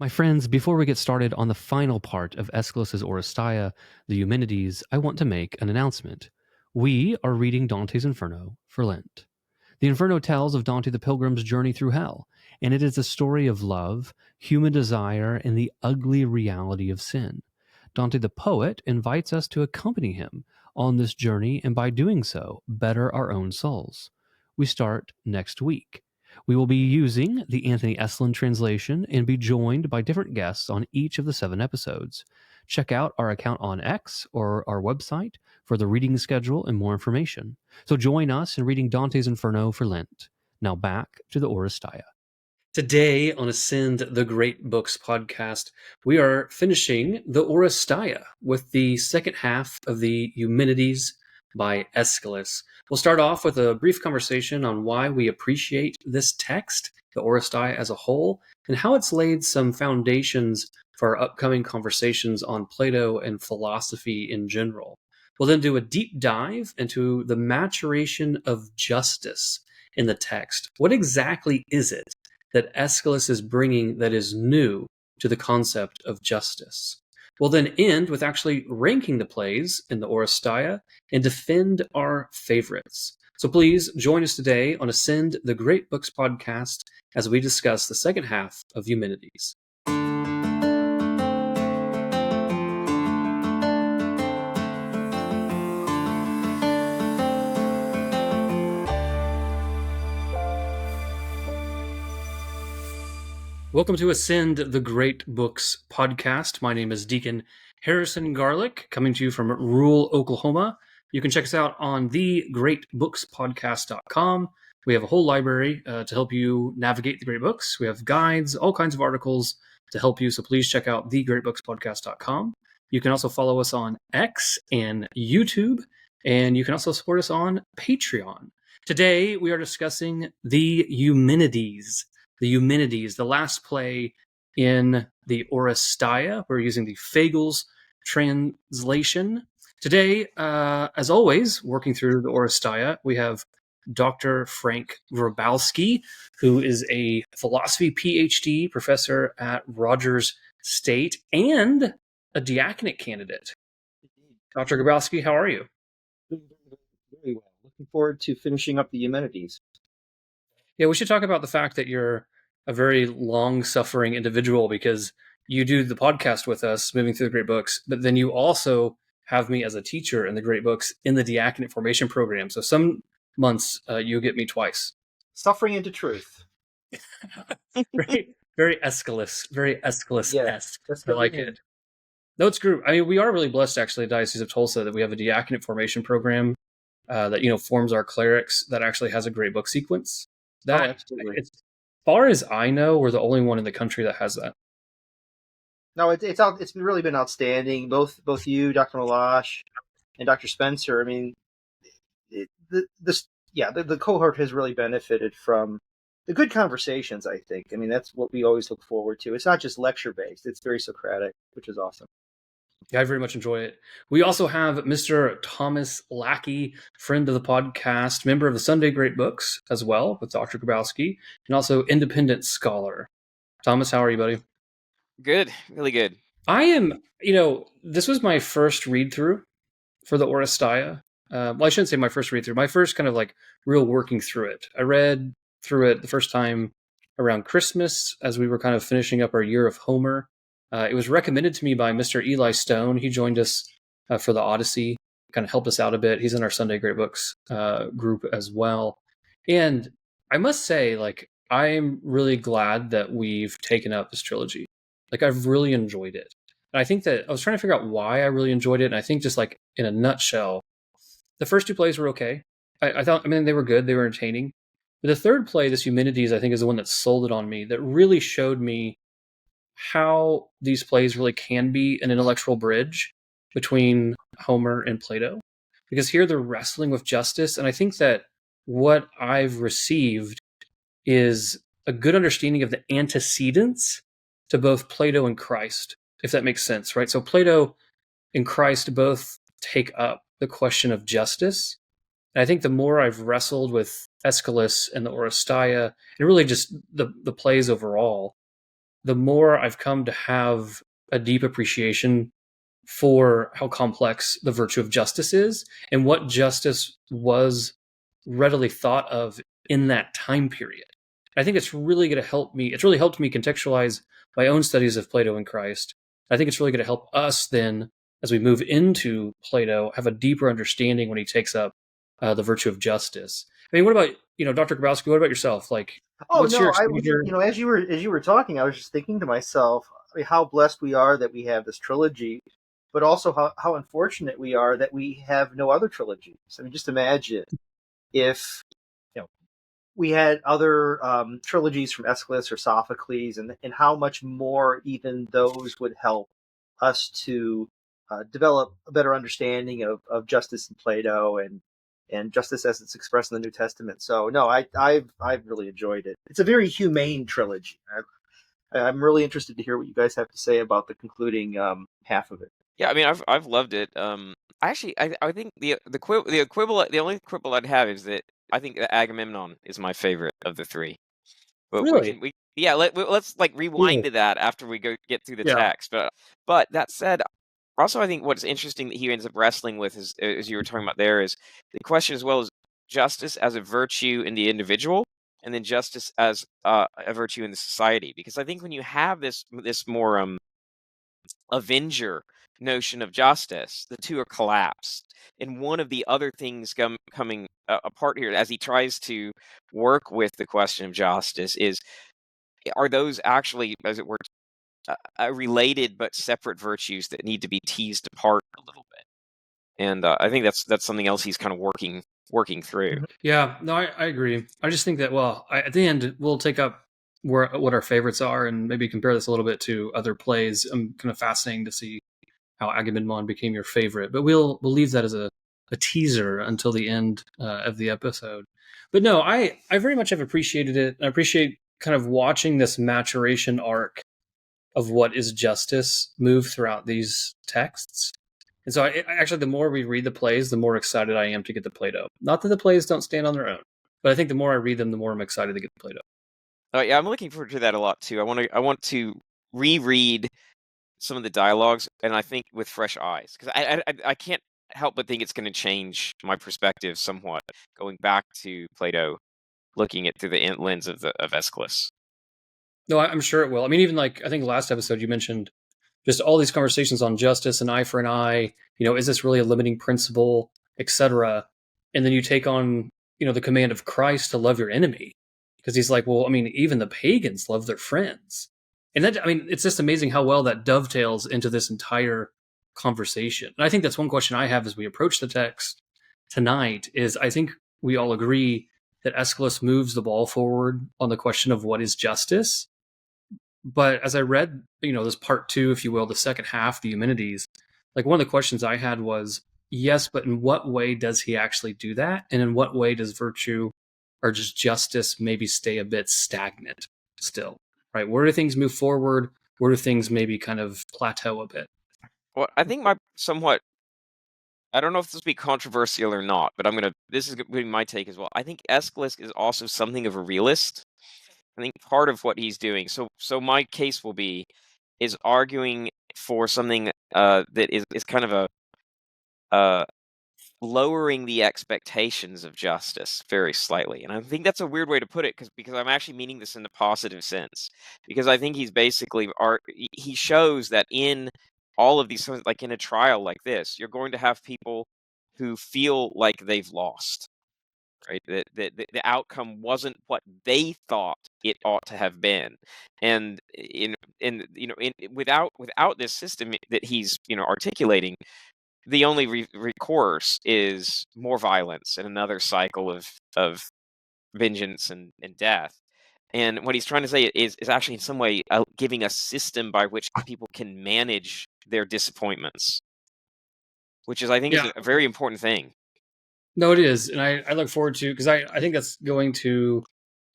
My friends, before we get started on the final part of Aeschylus's Oresteia, the Eumenides, I want to make an announcement. We are reading Dante's Inferno for Lent. The Inferno tells of Dante the Pilgrim's journey through hell, and it is a story of love, human desire, and the ugly reality of sin. Dante the poet invites us to accompany him on this journey, and by doing so, better our own souls. We start next week. We will be using the Anthony Esslin translation and be joined by different guests on each of the 7 episodes. Check out our account on X or our website for the reading schedule and more information. So join us in reading Dante's Inferno for Lent. Now back to the Oresteia. Today on Ascend the Great Books podcast, we are finishing the Oresteia with the second half of the Eumenides by Aeschylus. We'll start off with a brief conversation on why we appreciate this text, the Oresteia as a whole, and how it's laid some foundations for our upcoming conversations on Plato and philosophy in general. We'll then do a deep dive into the maturation of justice in the text. What exactly is it that Aeschylus is bringing that is new to the concept of justice? We'll then end with actually ranking the plays in the Oresteia and defend our favorites. So please join us today on Ascend the Great Books podcast as we discuss the second half of Eumenides. Welcome to Ascend the Great Books podcast. My name is Deacon Harrison Garlick, coming to you from rural Oklahoma. You can check us out on thegreatbookspodcast.com. We have a whole library to help you navigate the great books. We have guides, all kinds of articles to help you, so please check out thegreatbookspodcast.com. You can also follow us on X and YouTube, and you can also support us on Patreon. Today, we are discussing the Eumenides. The Eumenides, the last play in the Oresteia. We're using the Fagles translation. Today, as always, working through the Oresteia, we have Dr. Frank Grabowski, who is a philosophy PhD professor at Rogers State and a diaconate candidate. Dr. Grabowski, how are you? Very well. Looking forward to finishing up the Eumenides. Yeah, we should talk about the fact that you're a very long-suffering individual because you do the podcast with us, Moving Through the Great Books, but then you also have me as a teacher in the Great Books in the diaconate formation program. So some months you'll get me twice. Suffering into truth. Very Aeschylus, very Aeschylus-esque. That's I like it. No, it's true. I mean, we are really blessed, actually, Diocese of Tulsa, that we have a diaconate formation program that forms our clerics that actually has a Great Book sequence. Absolutely. As far as I know, we're the only one in the country that has that. No, it's really been outstanding. Both you, Dr. Malash, and Dr. Spencer. I mean, the cohort has really benefited from the good conversations, I think. I mean, that's what we always look forward to. It's not just lecture-based. It's very Socratic, which is awesome. Yeah, I very much enjoy it. We also have Mr. Thomas Lackey, friend of the podcast, member of the Sunday Great Books as well, with Dr. Grabowski, and also independent scholar. Thomas, how are you, buddy? Good, really good. I am, this was my first read-through for the Oresteia. Well, I shouldn't say my first read-through, my first kind of like real working through it. I read through it the first time around Christmas as we were kind of finishing up our year of Homer. It was recommended to me by Mr. Eli Stone. He joined us for the Odyssey, kind of helped us out a bit. He's in our Sunday Great Books group as well. And I must say, I'm really glad that we've taken up this trilogy. I've really enjoyed it. And I think that I was trying to figure out why I really enjoyed it. And I think just in a nutshell, the first 2 plays were okay. I thought, they were good. They were entertaining. But the third play, this Eumenides, I think is the one that sold it on me, that really showed me how these plays really can be an intellectual bridge between Homer and Plato. Because here they're wrestling with justice. And I think that what I've received is a good understanding of the antecedents to both Plato and Christ, if that makes sense, right? So Plato and Christ both take up the question of justice. And I think the more I've wrestled with Aeschylus and the Oresteia, and really just the plays overall, the more I've come to have a deep appreciation for how complex the virtue of justice is and what justice was readily thought of in that time period. I think it's really going to help me. It's really helped me contextualize my own studies of Plato and Christ. I think it's really going to help us then, as we move into Plato, have a deeper understanding when he takes up the virtue of justice. I mean, what about Dr. Grabowski? What about yourself? Like, Oh what's your no, I was exposure? as you were talking, I was just thinking to myself, I mean, how blessed we are that we have this trilogy, but also how unfortunate we are that we have no other trilogies. I mean, just imagine if we had other trilogies from Aeschylus or Sophocles, and how much more even those would help us to develop a better understanding of justice in Plato and justice as it's expressed in the New Testament. So no, I've really enjoyed it. It's a very humane trilogy. I'm really interested to hear what you guys have to say about the concluding half of it. Yeah, I mean, I've loved it. I think the equivalent, the only quibble I'd have is that I think that Agamemnon is my favorite of the three. But Really? yeah, let's like rewind to that after we get through the Yeah. text. But that said, also I think what's interesting that he ends up wrestling with is, as you were talking about there, is the question as well as justice as a virtue in the individual, and then justice as a virtue in the society. Because I think when you have this more avenger notion of justice, the two are collapsed. And one of the other things coming apart here as he tries to work with the question of justice is, are those actually, as it were, related but separate virtues that need to be teased apart a little bit? And I think that's something else he's kind of working through. Yeah, no, I agree. I just think that, well, at the end, we'll take up what our favorites are and maybe compare this a little bit to other plays. I'm kind of fascinating to see how Agamemnon became your favorite, but we'll leave that as a teaser until the end of the episode. But no, I very much have appreciated it. I appreciate kind of watching this maturation arc of what is justice move throughout these texts. And so, actually, the more we read the plays, the more excited I am to get to Plato. Not that the plays don't stand on their own, but I think the more I read them, the more I'm excited to get to Plato. Yeah, I'm looking forward to that a lot too. I want to reread some of the dialogues, and I think with fresh eyes, because I can't help but think it's going to change my perspective somewhat, going back to Plato, looking at through the lens of Aeschylus. No, I'm sure it will. I mean, even like I think last episode you mentioned just all these conversations on justice, an eye for an eye. Is this really a limiting principle, etc. And then you take on the command of Christ to love your enemy, because he's like, well, I mean, even the pagans love their friends, and that, I mean, it's just amazing how well that dovetails into this entire conversation. And I think that's one question I have as we approach the text tonight. Is I think we all agree that Aeschylus moves the ball forward on the question of what is justice. But as I read, this part two, if you will, the second half, the Eumenides, like one of the questions I had was, yes, but in what way does he actually do that? And in what way does virtue or just justice maybe stay a bit stagnant still, right? Where do things move forward? Where do things maybe kind of plateau a bit? Well, I think I don't know if this will be controversial or not, but this is going to be my take as well. I think Aeschylus is also something of a realist. I think part of what he's doing, so my case will be, is arguing for something that is kind of a lowering the expectations of justice very slightly. And I think that's a weird way to put it, because I'm actually meaning this in the positive sense. Because I think he's basically he shows that in all of these, like in a trial like this, you're going to have people who feel like they've lost, right? That the outcome wasn't what they thought it ought to have been. And without this system that he's articulating, the only recourse is more violence and another cycle of vengeance and death. And what he's trying to say is actually in some way giving a system by which people can manage their disappointments, which is, I think, is a very important thing. No, it is. And I look forward to, because I think that's going to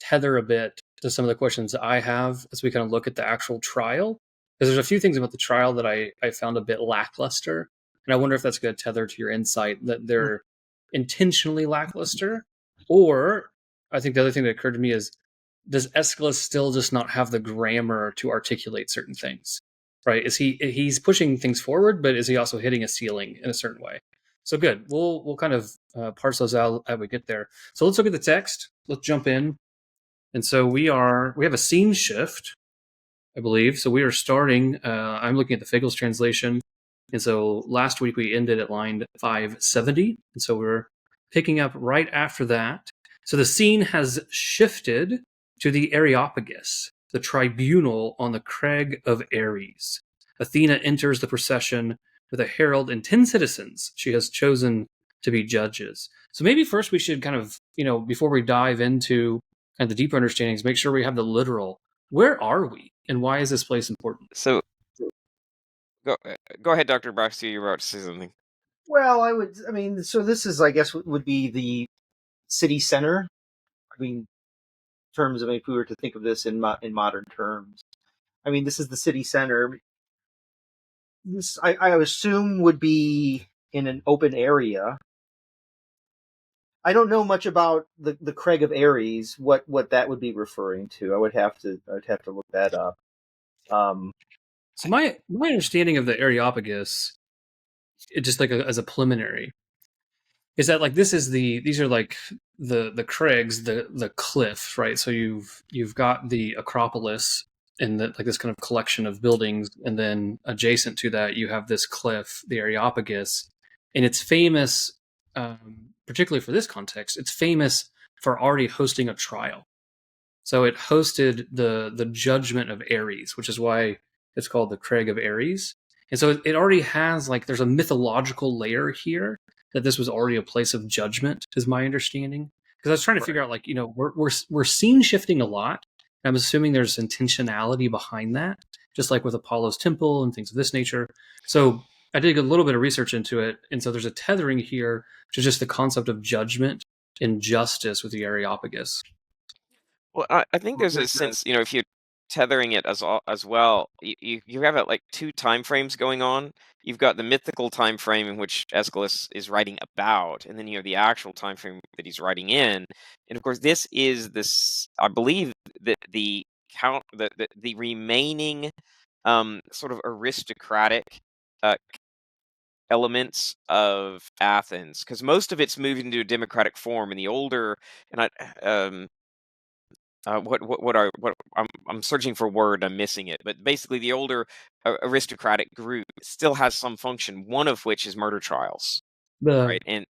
tether a bit to some of the questions I have as we kind of look at the actual trial. Because there's a few things about the trial that I found a bit lackluster. And I wonder if that's going to tether to your insight that they're intentionally lackluster. Or I think the other thing that occurred to me is does Aeschylus still just not have the grammar to articulate certain things? Right? Is he's pushing things forward, but is he also hitting a ceiling in a certain way? So good. We'll kind of parse those out as we get there. So let's look at the text. Let's jump in. And so we have a scene shift, I believe. So we are starting. I'm looking at the Figel's translation, and so last week we ended at line 570, and so we're picking up right after that. So the scene has shifted to the areopagus, the tribunal on the crag of Ares. Athena enters the procession with a herald and 10 citizens she has chosen to be judges. So maybe first we should kind of, before we dive into kind of the deeper understandings, make sure we have the literal. Where are we, and why is this place important? So, go ahead, Dr. Baxter. You're about to say something. Well, so this is, I guess, would be the city center. I mean, in terms of, if we were to think of this in modern terms, I mean, this is the city center. This, I assume, would be in an open area. I don't know much about the Crag of Ares, what that would be referring to. I'd have to look that up. So my understanding of the areopagus, just like as a preliminary, is that like these are like the crags, the cliffs, right? So you've got the Acropolis and like this kind of collection of buildings, and then adjacent to that you have this cliff, the areopagus, and it's famous, particularly for this context, it's famous for already hosting a trial. So it hosted the judgment of Ares, which is why it's called the Crag of Ares. And so it already has, like, there's a mythological layer here that this was already a place of judgment, is my understanding. Because I was trying to figure out, like, we're scene shifting a lot. I'm assuming there's intentionality behind that, just like with Apollo's temple and things of this nature. So I did a little bit of research into it. And so there's a tethering here to just the concept of judgment and justice with the Areopagus. Well, I think there's a sense, if you're tethering it as well, you have like two time frames going on. You've got the mythical time frame in which Aeschylus is writing about, and then you have the actual time frame that he's writing in. And of course, this is I believe that the remaining sort of aristocratic elements of Athens, because most of it's moved into a democratic form in the older, and I'm searching for a word, I'm missing it, but basically the older aristocratic group still has some function, one of which is murder trials, right? And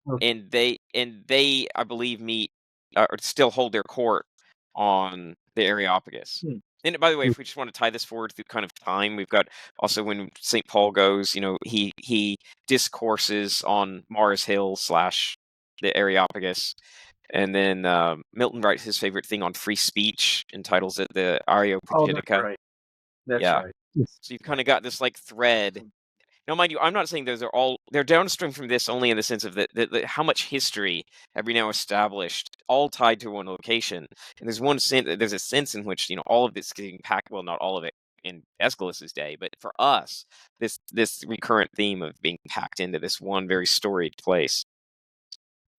they I believe meet or still hold their court on the Areopagus. And by the way, if we just want to tie this forward through kind of time, we've got also when St. Paul goes, he discourses on Mars Hill / the Areopagus. And then Milton writes his favorite thing on free speech, entitles it the areopagitica. Oh, that's right. That's right. So you've kind of got this like thread. Now, mind you, I'm not saying they're downstream from this only in the sense of that how much history have we now established, all tied to one location. And there's a sense in which all of this getting packed. Well, not all of it in Aeschylus's day, but for us, this recurrent theme of being packed into this one very storied place.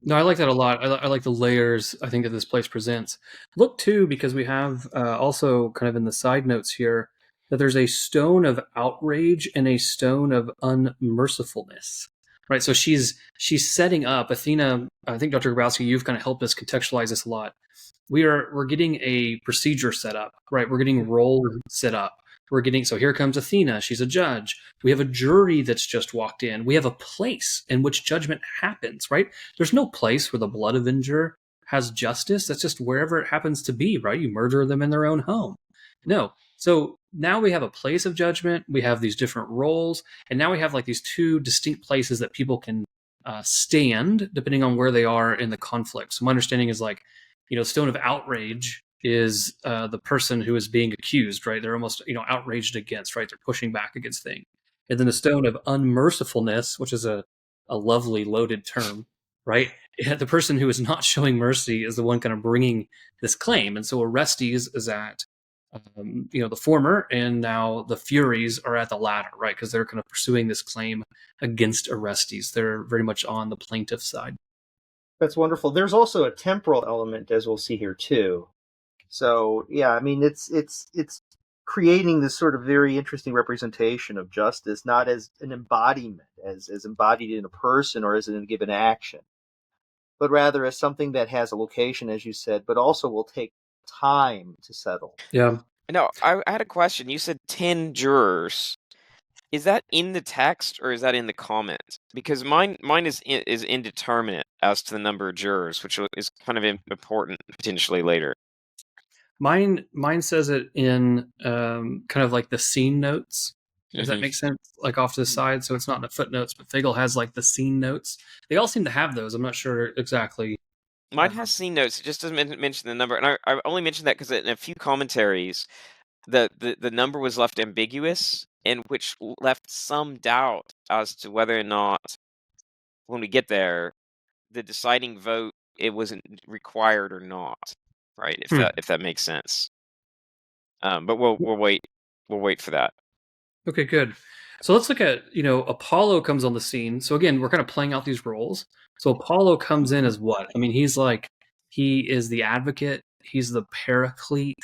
No, I like that a lot. I like the layers I think that this place presents. Look, too, because we have also kind of in the side notes here that there's a stone of outrage and a stone of unmercifulness, right? So she's setting up Athena. I think Dr. Grabowski, you've kind of helped us contextualize this a lot. We're getting a procedure set up, right? We're getting roles set up. So here comes Athena. She's a judge. We have a jury that's just walked in. We have a place in which judgment happens, right? There's no place where the blood avenger has justice. That's just wherever it happens to be, right? You murder them in their own home. No. So now we have a place of judgment. We have these different roles. And now we have like these two distinct places that people can stand depending on where they are in the conflict. So my understanding is like, stone of outrage is the person who is being accused, right? They're almost, outraged against, right? They're pushing back against things. And then the stone of unmercifulness, which is a lovely loaded term, right? The person who is not showing mercy is the one kind of bringing this claim. And so Orestes is at, the former, and now the Furies are at the latter, right? Because they're kind of pursuing this claim against Orestes. They're very much on the plaintiff side. That's wonderful. There's also a temporal element, as we'll see here too. So yeah, I mean it's creating this sort of very interesting representation of justice, not as an embodiment, as embodied in a person or as in a given action, but rather as something that has a location, as you said, but also will take time to settle. Yeah. No, I had a question. You said 10 jurors. Is that in the text or is that in the comment? Because mine is indeterminate as to the number of jurors, which is kind of important potentially later. Mine says it in kind of like the scene notes, if that Mhm. makes sense, like off to the side. So it's not in the footnotes, but Fagel has like the scene notes. They all seem to have those. I'm not sure exactly. Mine has scene notes. It just doesn't mention the number, and I only mentioned that because in a few commentaries, the number was left ambiguous, and which left some doubt as to whether or not, when we get there, the deciding vote, it wasn't required or not, right? If that makes sense. But we'll wait for that. Okay, good. So let's look at, Apollo comes on the scene. So again, we're kind of playing out these roles. So Apollo comes in as what? I mean, he is the advocate, he's the paraclete.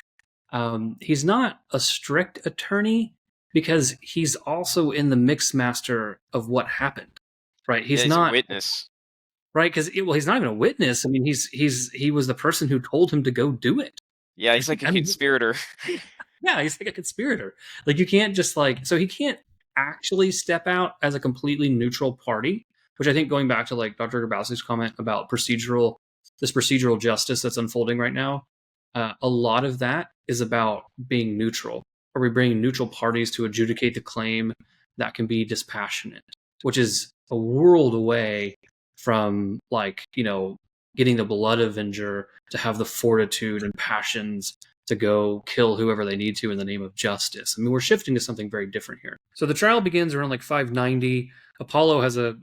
He's not a strict attorney because he's also in the mix master of what happened, right? Yeah, He's he's a not, witness. right? Because, well, he's not even a witness. I mean, he was the person who told him to go do it. Yeah, he's like a I mean, conspirator. yeah, he's like a conspirator. Like you can't just like so he can't actually step out as a completely neutral party, which I think going back to like Dr. Grabowski's comment about this procedural justice that's unfolding right now, a lot of that is about being neutral. Are we bringing neutral parties to adjudicate the claim that can be dispassionate, which is a world away from like getting the blood avenger to have the fortitude and passions to go kill whoever they need to in the name of justice. I mean, we're shifting to something very different here. So the trial begins around like 590. Apollo has a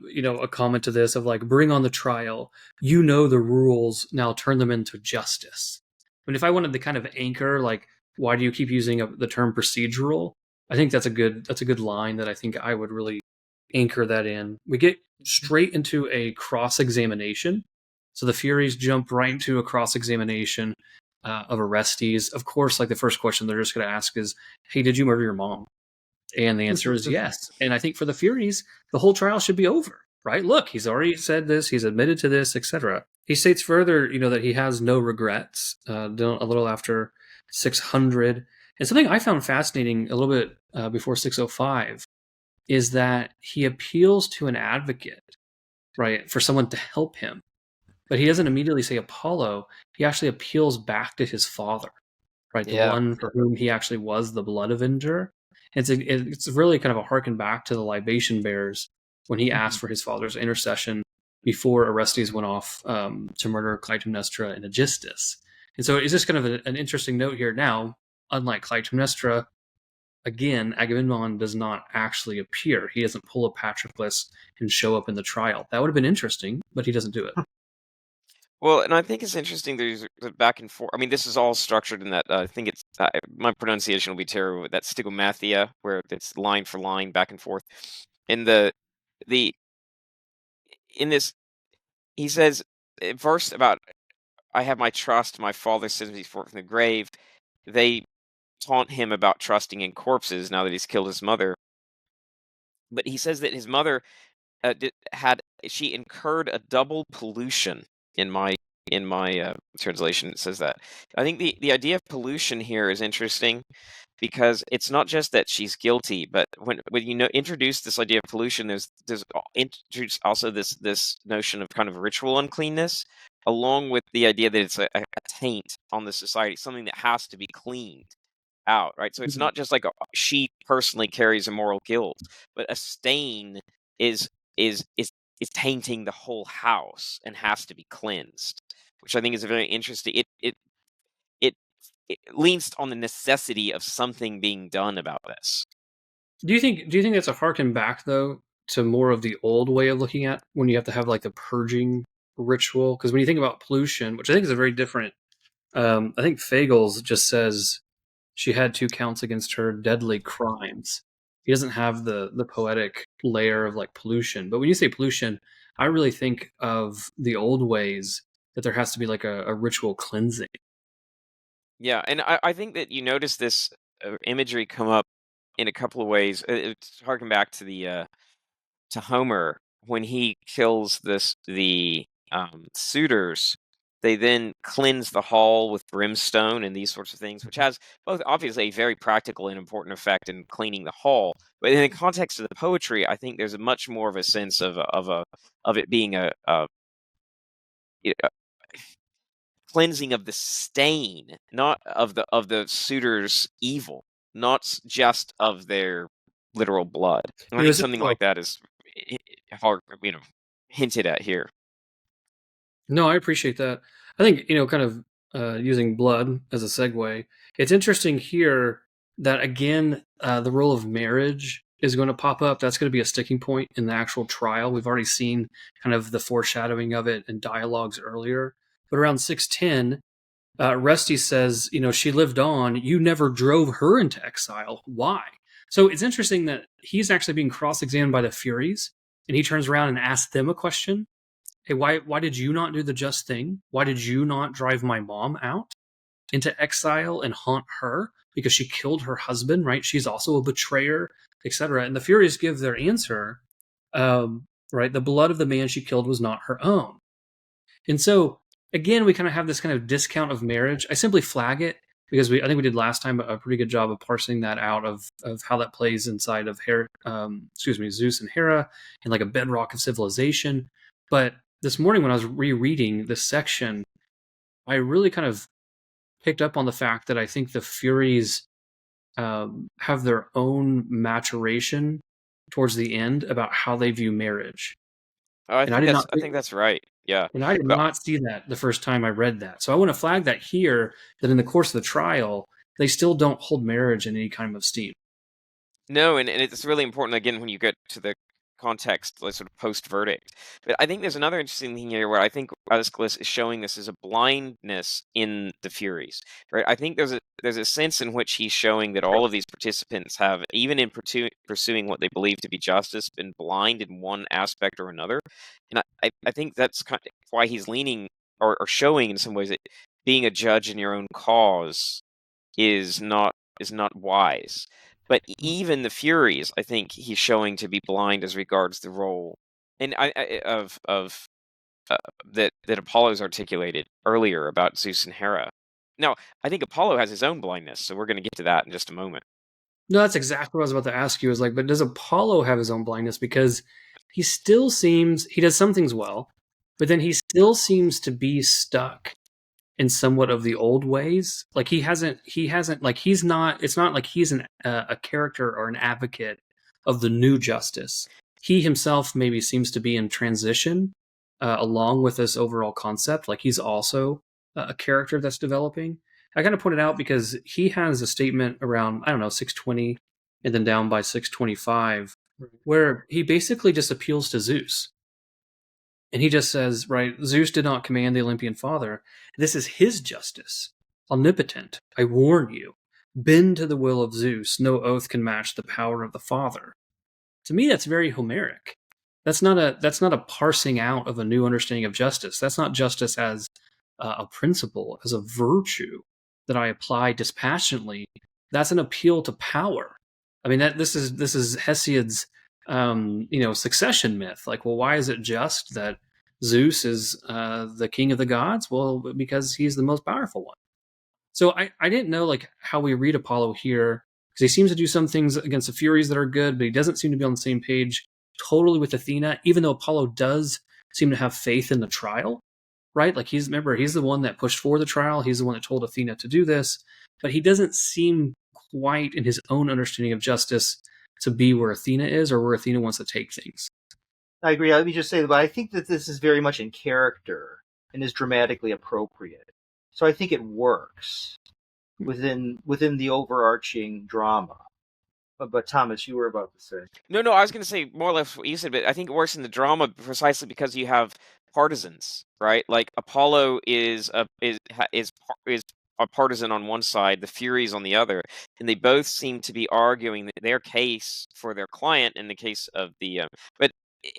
comment to this of like, bring on the trial. You know the rules. Now turn them into justice. I mean, if I wanted to kind of anchor, like, why do you keep using the term procedural? I think that's a good line that I think I would really anchor that in. We get straight into a cross examination. So the Furies jump right into a cross examination of Orestes. Of course, like the first question they're just going to ask is, "Hey, did you murder your mom?" And the answer is yes. And I think for the Furies, the whole trial should be over, right? Look, he's already said this, he's admitted to this, etc. He states further, that he has no regrets. A little after 600, and something I found fascinating a little bit before 605 is that he appeals to an advocate, right, for someone to help him. But he doesn't immediately say Apollo. He actually appeals back to his father, right? The Yeah. one for whom he actually was the blood avenger. It's really kind of a harken back to the libation bearers when he asked for his father's intercession before Orestes went off to murder Clytemnestra and Aegisthus. And so it's just kind of an interesting note here. Now, unlike Clytemnestra, again, Agamemnon does not actually appear. He doesn't pull a Patroclus and show up in the trial. That would have been interesting, but he doesn't do it. Well, and I think it's interesting there's the back and forth. I mean, this is all structured in that. I think it's my pronunciation will be terrible. But that stigomathia, where it's line for line, back and forth. In the in this, he says first about, I have my trust. My father sends me forth from the grave. They taunt him about trusting in corpses now that he's killed his mother. But he says that his mother she incurred a double pollution. In my translation, it says that. I think the idea of pollution here is interesting because it's not just that she's guilty, but when introduce this idea of pollution, there's introduce also this notion of kind of ritual uncleanness, along with the idea that it's a taint on the society, something that has to be cleaned out, right? So it's not just like she personally carries a moral guilt, but a stain is is is is tainting the whole house and has to be cleansed, which I think is a very interesting. It it leans on the necessity of something being done about this. Do you think that's a harken back though to more of the old way of looking at when you have to have like the purging ritual? Because when you think about pollution, which I think is a very different, I think Fagels just says she had 2 counts against her deadly crimes. He doesn't have the poetic layer of like pollution. But when you say pollution, I really think of the old ways that there has to be like a ritual cleansing. Yeah, and I think that you notice this imagery come up in a couple of ways. It's harken back to the to Homer when he kills the suitors. They then cleanse the hall with brimstone and these sorts of things, which has both obviously a very practical and important effect in cleaning the hall. But in the context of the poetry, I think there's a much more of a sense of it being a cleansing of the stain, not of the suitor's evil, not just of their literal blood. And I think This is something like that is hard, hinted at here. No, I appreciate that. I think, kind of using blood as a segue, it's interesting here that, again, the role of marriage is going to pop up. That's going to be a sticking point in the actual trial. We've already seen kind of the foreshadowing of it in dialogues earlier. But around 610, Orestes says, she lived on. You never drove her into exile. Why? So it's interesting that he's actually being cross-examined by the Furies, and he turns around and asks them a question. Hey, why did you not do the just thing? Why did you not drive my mom out into exile and haunt her because she killed her husband, right? She's also a betrayer, etc. And the Furies give their answer, right? The blood of the man she killed was not her own. And so, again, we kind of have this kind of discount of marriage. I simply flag it because I think we did last time a pretty good job of parsing that out of how that plays inside of Zeus and Hera and like a bedrock of civilization. But this morning when I was rereading this section, I really kind of picked up on the fact that I think the Furies have their own maturation towards the end about how they view marriage. Oh, And I think that's right. Yeah. And I did Well, not see that the first time I read that. So I want to flag that here, that in the course of the trial, they still don't hold marriage in any kind of esteem. no, and it's really important again when you get to the context, like sort of post verdict. But I think there's another interesting thing here where I think Aeschylus is showing this as a blindness in the Furies, right? I think there's a sense in which he's showing that all of these participants have, even in pursuing what they believe to be justice, been blind in one aspect or another. And I think that's kind of why he's leaning or showing in some ways that being a judge in your own cause is not wise. But even the Furies, I think he's showing to be blind as regards the role, and of that Apollo's articulated earlier about Zeus and Hera. Now, I think Apollo has his own blindness, so we're going to get to that in just a moment. No, that's exactly what I was about to ask you. Is like, but does Apollo have his own blindness? Because he still seems, he does some things well, but then he still seems to be stuck in somewhat of the old ways. Like he hasn't like he's not, it's not like he's a character or an advocate of the new justice. He himself maybe seems to be in transition along with this overall concept. Like he's also a character that's developing. I kind of pointed out because he has a statement around, I don't know, 620 and then down by 625 where he basically just appeals to Zeus. And he just says, right, Zeus did not command the Olympian father. This is his justice. Omnipotent, I warn you. Bend to the will of Zeus. No oath can match the power of the father. To me, that's very Homeric. That's not a parsing out of a new understanding of justice. That's not justice as a principle, as a virtue that I apply dispassionately. That's an appeal to power. I mean, this is Hesiod's succession myth. Like, well, why is it just that Zeus is the king of the gods? Well, because he's the most powerful one. So I didn't know like how we read Apollo here, because he seems to do some things against the Furies that are good, but he doesn't seem to be on the same page totally with Athena, even though Apollo does seem to have faith in the trial, right? Like he's the one that pushed for the trial. He's the one that told Athena to do this, but he doesn't seem quite in his own understanding of justice to be where Athena is or where Athena wants to take things. I agree. Let me just say that I think that this is very much in character and is dramatically appropriate. So I think it works within the overarching drama. But Thomas, you were about to say. No, I was going to say more or less what you said, but I think it works in the drama precisely because you have partisans, right? Like Apollo is a partisan on one side, the Furies on the other, and they both seem to be arguing their case for their client in the case of the. But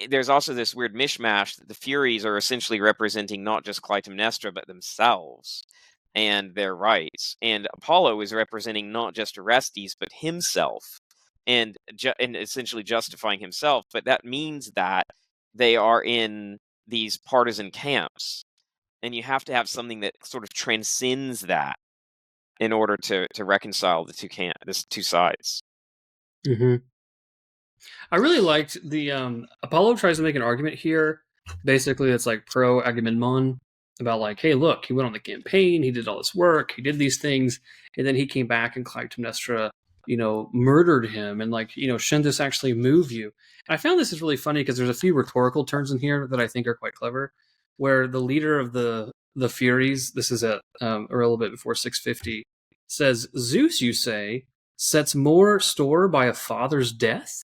there's also this weird mishmash that the Furies are essentially representing not just Clytemnestra but themselves, and their rights. And Apollo is representing not just Orestes, but himself, and essentially justifying himself. But that means that they are in these partisan camps, and you have to have something that sort of transcends that in order to reconcile the two sides. Mm-hmm. I really liked the Apollo tries to make an argument here. Basically, it's like pro Agamemnon about like, hey, look, he went on the campaign, he did all this work, he did these things, and then he came back and Clytemnestra, murdered him, and like, shouldn't this actually move you? And I found this is really funny because there's a few rhetorical turns in here that I think are quite clever, where the leader of the Furies, this is at a little bit before 650, says, Zeus, you say, sets more store by a father's death?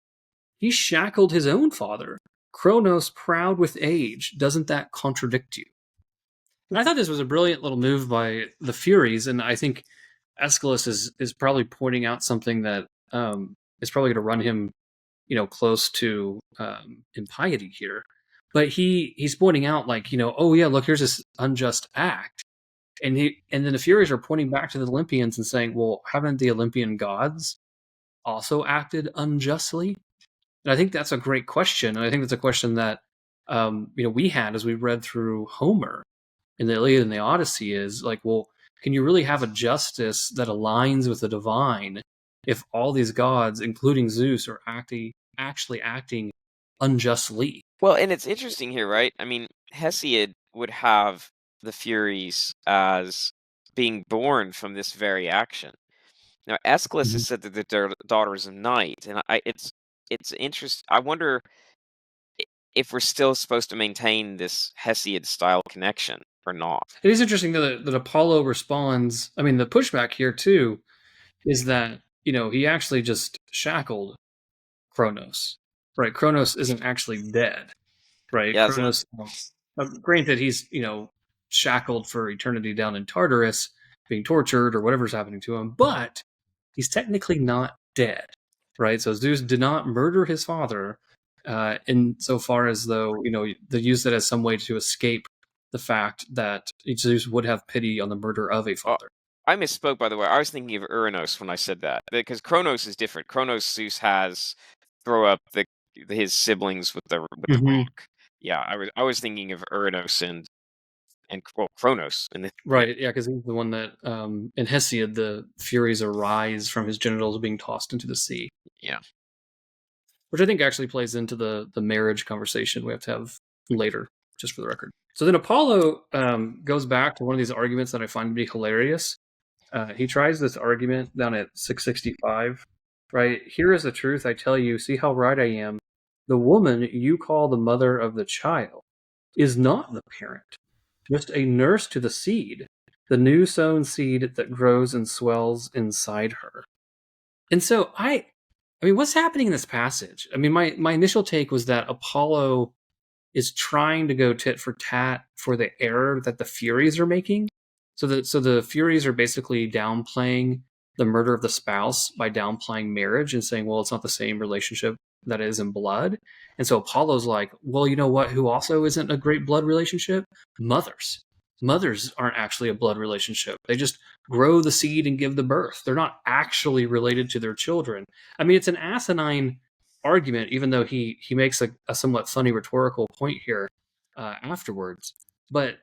He shackled his own father. Kronos, proud with age. Doesn't that contradict you? And I thought this was a brilliant little move by the Furies, and I think Aeschylus is probably pointing out something that is probably going to run him, close to impiety here. But he's pointing out like, oh yeah, look, here's this unjust act, and then the Furies are pointing back to the Olympians and saying, well, haven't the Olympian gods also acted unjustly? And I think that's a great question. And I think that's a question that, we had as we read through Homer in the Iliad and the Odyssey is like, well, can you really have a justice that aligns with the divine if all these gods, including Zeus, are actually acting unjustly? Well, and it's interesting here, right? I mean, Hesiod would have the Furies as being born from this very action. Now, Aeschylus is said that they're daughters of night, and it's interesting. I wonder if we're still supposed to maintain this Hesiod style connection or not. It is interesting that Apollo responds. I mean, the pushback here too is that he actually just shackled Kronos, right? Kronos isn't actually dead, right? Yeah, Kronos, granted, he's shackled for eternity down in Tartarus, being tortured or whatever's happening to him, but he's technically not dead, right? So Zeus did not murder his father, insofar as though they use it as some way to escape the fact that Zeus would have pity on the murder of a father. I misspoke, by the way. I was thinking of Uranos when I said that, because Kronos is different. Kronos, Zeus has throw up his siblings with the rock. Yeah, I was thinking of Uranos and Kronos. Right, yeah, because he's the one that in Hesiod the Furies arise from his genitals being tossed into the sea. Yeah, which I think actually plays into the marriage conversation we have to have later, just for the record. So then Apollo goes back to one of these arguments that I find to be hilarious. He tries this argument down at 665, right? Here is the truth I tell you, see how right I am. The woman you call the mother of the child is not the parent, just a nurse to the seed, the new sown seed that grows and swells inside her. And so I mean, what's happening in this passage? I mean, my initial take was that Apollo is trying to go tit for tat for the error that the Furies are making. So the Furies are basically downplaying the murder of the spouse by downplaying marriage and saying, well, it's not the same relationship that is in blood. And so Apollo's like, well, you know what? Who also isn't a great blood relationship? Mothers. Mothers aren't actually a blood relationship. They just grow the seed and give the birth. They're not actually related to their children. I mean, it's an asinine argument, even though he makes a somewhat funny rhetorical point here afterwards. But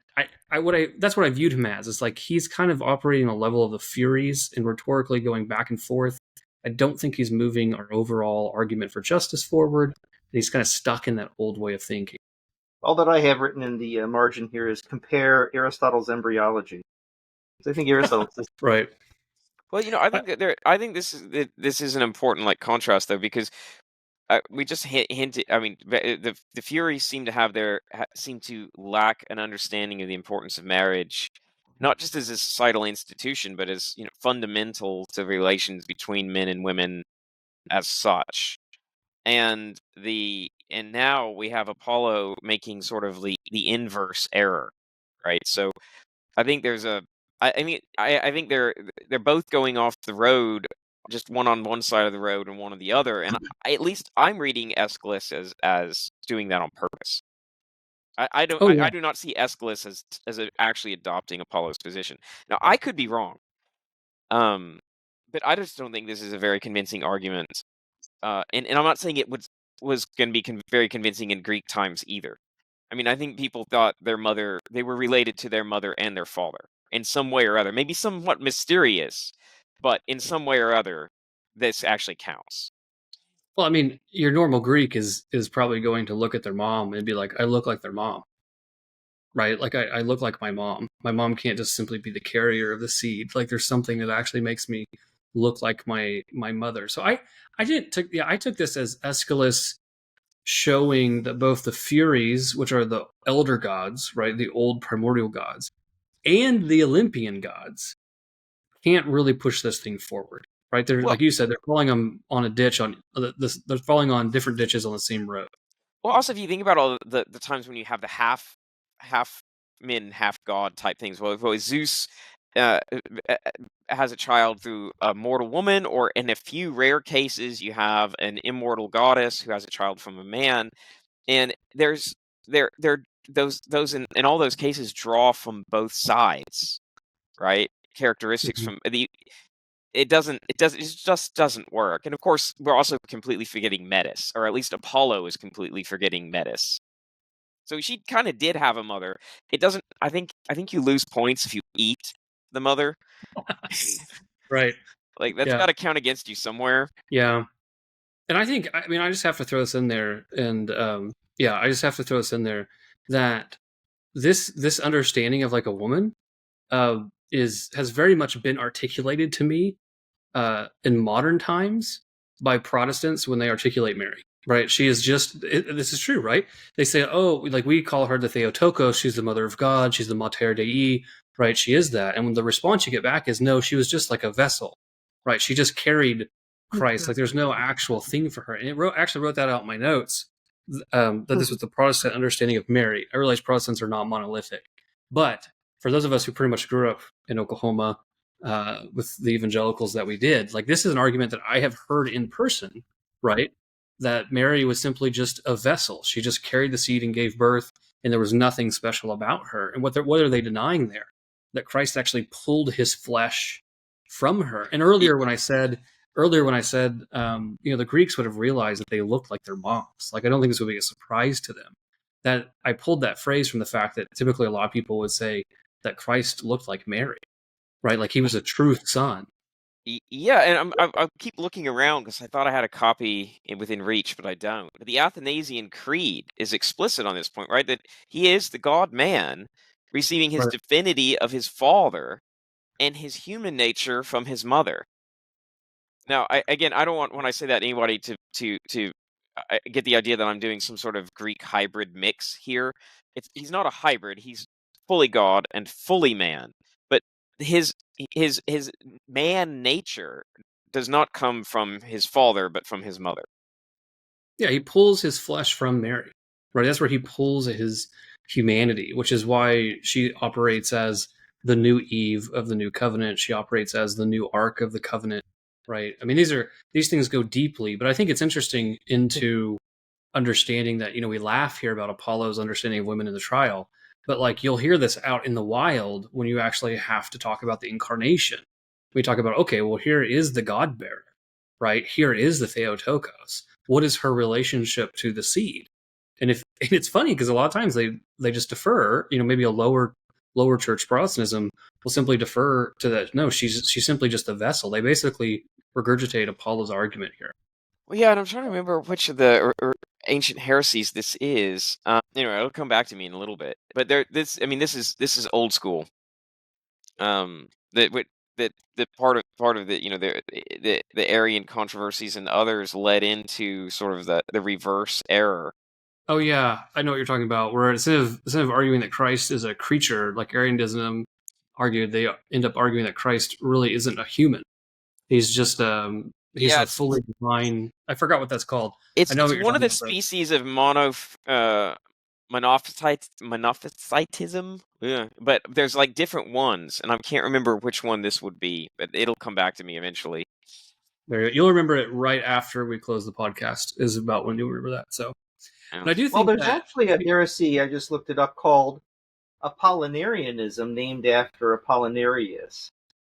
that's what I viewed him as. It's like he's kind of operating on a level of the Furies and rhetorically going back and forth. I don't think he's moving our overall argument for justice forward. He's kind of stuck in that old way of thinking. All that I have written in the margin here is compare Aristotle's embryology. I think Aristotle is right. Well, I think this is an important contrast though, because we just hinted. I mean, the Furies seem to lack an understanding of the importance of marriage, not just as a societal institution, but as fundamental to relations between men and women as such. And now we have Apollo making sort of the inverse error, right? So I think I think they're both going off the road, just one on one side of the road and one on the other. And at least I'm reading Aeschylus as doing that on purpose. I don't. Oh yeah. I do not see Aeschylus as actually adopting Apollo's position. Now, I could be wrong, but I just don't think this is a very convincing argument. And I'm not saying it was going to be very convincing in Greek times either. I mean, I think people thought they were related to their mother and their father in some way or other, maybe somewhat mysterious, but in some way or other, this actually counts. Well, I mean, your normal Greek is probably going to look at their mom and be like, I look like their mom. Right? Like I look like my mom. My mom can't just simply be the carrier of the seed. Like there's something that actually makes me look like my mother. So I took this as Aeschylus showing that both the Furies, which are the elder gods, right, the old primordial gods, and the Olympian gods can't really push this thing forward. Right? They're Well, like you said, they're falling on a ditch on they're falling on different ditches on the same road. well, also if you think about all the times when you have the half men, half god type things, well Zeus uh, uh, has a child through a mortal woman, or in a few rare cases you have an immortal goddess who has a child from a man, and there those in all those cases draw from both sides, right? Characteristics Mhm. from the it just doesn't work. And of course, we're also completely forgetting Metis, or at least Apollo is completely forgetting Metis. So she kind of did have a mother. It doesn't. I think you lose points if you eat the mother. Right. Like that's Yeah. got to count against you somewhere. Yeah. And I mean, I just have to throw this in there, and yeah, I just have to throw this in there that this understanding of like a woman is has very much been articulated to me in modern times by Protestants when they articulate Mary. Right? She is just this is true, right? They say, oh, like we call her the Theotokos. She's the mother of God. She's the Mater Dei. Right? She is that. And when the response you get back is no, she was just like a vessel. Right? She just carried Christ. Like there's no actual thing for her. And actually wrote that out in my notes that this was the Protestant understanding of Mary. I realize Protestants are not monolithic, but for those of us who pretty much grew up in Oklahoma with the evangelicals that we did, like this is an argument that I have heard in person, right? That Mary was simply just a vessel. She just carried the seed and gave birth, and there was nothing special about her. And what are they denying there? That Christ actually pulled his flesh from her. And earlier when I said, the Greeks would have realized that they looked like their moms. Like I don't think this would be a surprise to them. That I pulled that phrase from the fact that typically a lot of people would say that Christ looked like Mary, right? Like he was a true son. Yeah, and I keep looking around because I thought I had a copy within reach, but I don't. But the Athanasian Creed is explicit on this point, right? That he is the God man, receiving his Right. divinity of his father and his human nature from his mother. Now, I don't want when I say that anybody to get the idea that I'm doing some sort of Greek hybrid mix here. He's not a hybrid. He's fully God and fully man. But his his man nature does not come from his father, but from his mother. Yeah, he pulls his flesh from Mary, right? That's where he pulls his humanity, which is why she operates as the new Eve of the new covenant. She operates as the new Ark of the covenant, right? I mean, these things go deeply, but I think it's interesting into understanding that we laugh here about Apollo's understanding of women in the trial, but like you'll hear this out in the wild when you actually have to talk about the incarnation. We talk about, okay, well, here is the God bearer, right? Here is the Theotokos. What is her relationship to the seed? And it's funny because a lot of times they just defer, maybe a lower church Protestantism will simply defer to that. No, she's simply just a vessel. They basically regurgitate Apollo's argument here. Well, yeah, and I'm trying to remember which of the or ancient heresies this is. Anyway, it'll come back to me in a little bit. But this is old school. That the part of the the Arian controversies and others led into sort of the reverse error. Oh yeah, I know what you're talking about. Where instead of arguing that Christ is a creature, like Arianism argued, they end up arguing that Christ really isn't a human. He's Yeah, a fully divine. I forgot what that's called. I know it's what you're one of talking the about. Though. species of monophysitism. Yeah, but there's like different ones, and I can't remember which one this would be, but it'll come back to me eventually. You'll remember it right after we close the podcast. Is about when you'll remember that. So Yeah. But I do Well, think there's that actually a heresy, I just looked it up, called Apollinarianism, named after Apollinarius.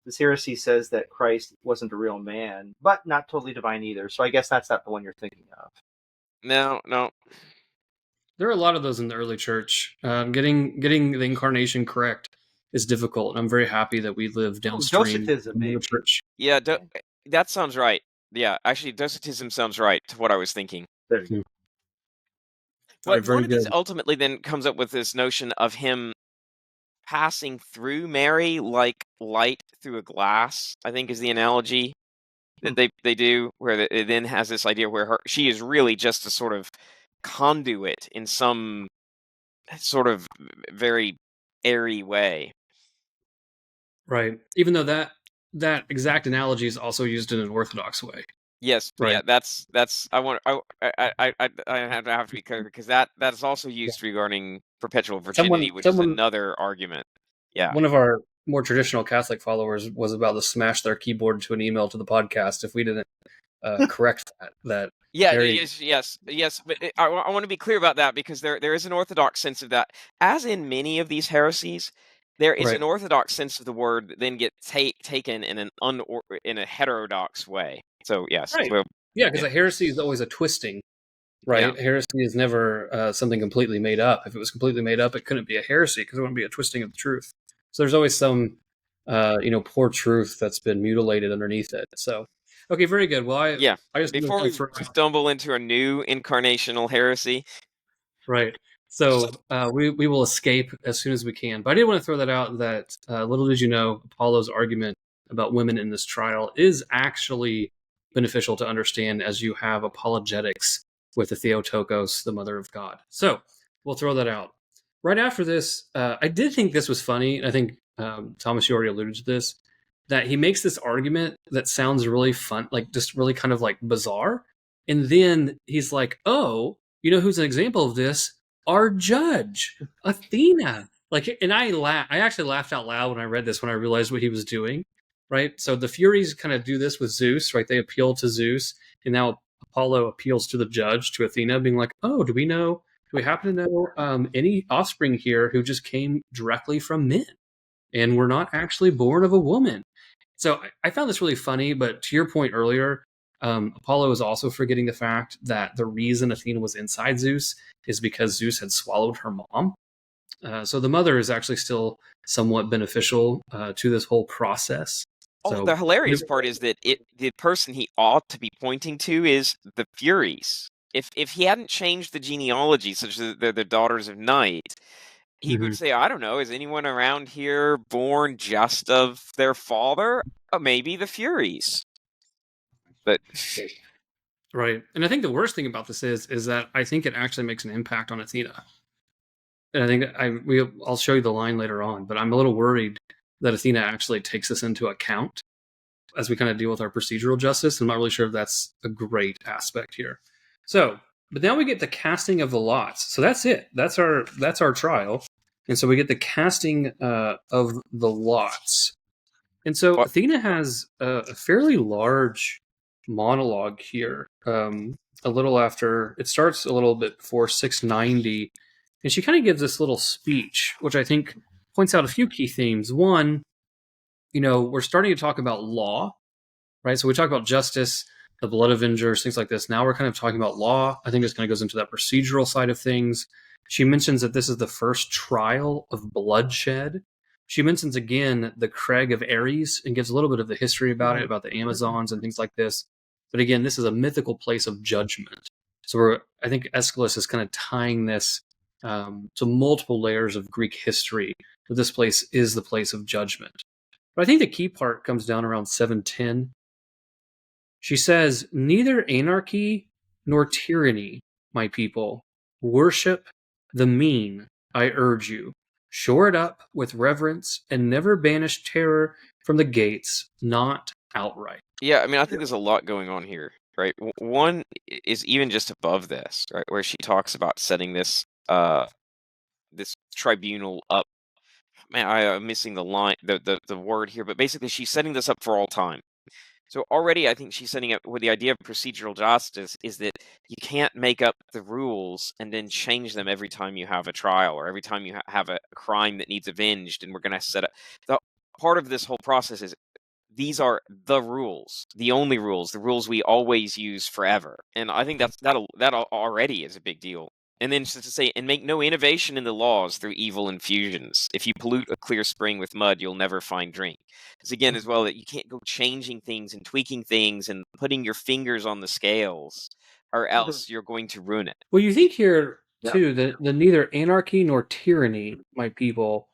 This heresy says that Christ wasn't a real man, but not totally divine either. So I guess that's not the one you're thinking of. No, there are a lot of those in the early church. Getting the incarnation correct is difficult, and I'm very happy that we live downstream Docetism, in the maybe. church. yeah, that sounds right. Yeah, actually, docetism sounds right to what I was thinking. There you go. All right, But one very of these good. ultimately then comes up with this notion of him passing through Mary like light through a glass, I think is the analogy that they do, where it then has this idea where she is really just a sort of conduit in some sort of very airy way. Right. Even though that exact analogy is also used in an orthodox way. Yes, Right. yeah, that's I have to be clear because that is also used regarding perpetual virginity, which is Someone another argument. Yeah. one of our more traditional Catholic followers was about to smash their keyboard to an email to the podcast if we didn't correct that. Yeah, Very yes. But I want to be clear about that because there is an orthodox sense of that, as in many of these heresies. There is right. an orthodox sense of the word that then gets taken in in a heterodox way. So yes, Right. well, Yeah, because yeah, a heresy is always a twisting. yeah, Right. Heresy is never something completely made up. If it was completely made up, it couldn't be a heresy because it wouldn't be a twisting of the truth. So there's always some poor truth that's been mutilated underneath it. So okay, very good. Well, yeah. I just want Before to we throw out. stumble into a new incarnational heresy, Right. So we will escape as soon as we can. But I did want to throw that out that little did you know, Apollo's argument about women in this trial is actually beneficial to understand as you have apologetics with the Theotokos, the mother of God. So we'll throw that out. Right after this, I did think this was funny. And I think, Thomas, you already alluded to this, that he makes this argument that sounds really fun, like just really kind of like bizarre. And then he's like, oh, you know who's an example of this? Our judge, Athena. Like, and I actually laughed out loud when I read this when I realized what he was doing. Right. So the Furies kind of do this with Zeus, right? They appeal to Zeus, and now Apollo appeals to the judge, to Athena, being like, "Oh, do we happen to know any offspring here who just came directly from men and were not actually born of a woman?" So I found this really funny, but to your point earlier, Apollo is also forgetting the fact that the reason Athena was inside Zeus is because Zeus had swallowed her mom. So the mother is actually still somewhat beneficial to this whole process. oh, the So hilarious part is that the person he ought to be pointing to is the Furies. If he hadn't changed the genealogy, such that they're the daughters of night, he would Mhm. say, I don't know, is anyone around here born just of their father? Maybe the Furies. But Right, and I think the worst thing about this is that I think it actually makes an impact on Athena. And I think I'll show you the line later on, but I'm a little worried that Athena actually takes this into account as we kind of deal with our procedural justice. I'm not really sure if that's a great aspect here. So, but now we get the casting of the lots. So that's it. That's our trial, and so we get the casting of the lots. And so what? Athena has a fairly large monologue here. A little after it starts, a little bit before 690, and she kind of gives this little speech, which I think points out a few key themes. One, we're starting to talk about law, right? So we talk about justice, the blood avengers, things like this. Now we're kind of talking about law. I think this kind of goes into that procedural side of things. She mentions that this is the first trial of bloodshed. She mentions again the Crag of Ares and gives a little bit of the history about it, about the Amazons and things like this. But again, this is a mythical place of judgment. So I think Aeschylus is kind of tying this to multiple layers of Greek history. That this place is the place of judgment. But I think the key part comes down around 710. She says, neither anarchy nor tyranny, my people. Worship the mean, I urge you. Shore it up with reverence and never banish terror from the gates, not outright. Yeah, I mean, I think there's a lot going on here, right? One is even just above this, right, where she talks about setting this tribunal up. Man, I'm missing the line, the word here, but basically she's setting this up for all time. So already, I think she's setting up with the idea of procedural justice is that you can't make up the rules and then change them every time you have a trial or every time you have a crime that needs avenged. And we're going to set up the part of this whole process is these are the rules, the only rules, the rules we always use forever. And I think that already is a big deal. And then just to say, and make no innovation in the laws through evil infusions. If you pollute a clear spring with mud, you'll never find drink. Because again, as well, that you can't go changing things and tweaking things and putting your fingers on the scales, or else you're going to ruin it. Well, you think here Yeah. too that the neither anarchy nor tyranny, my people.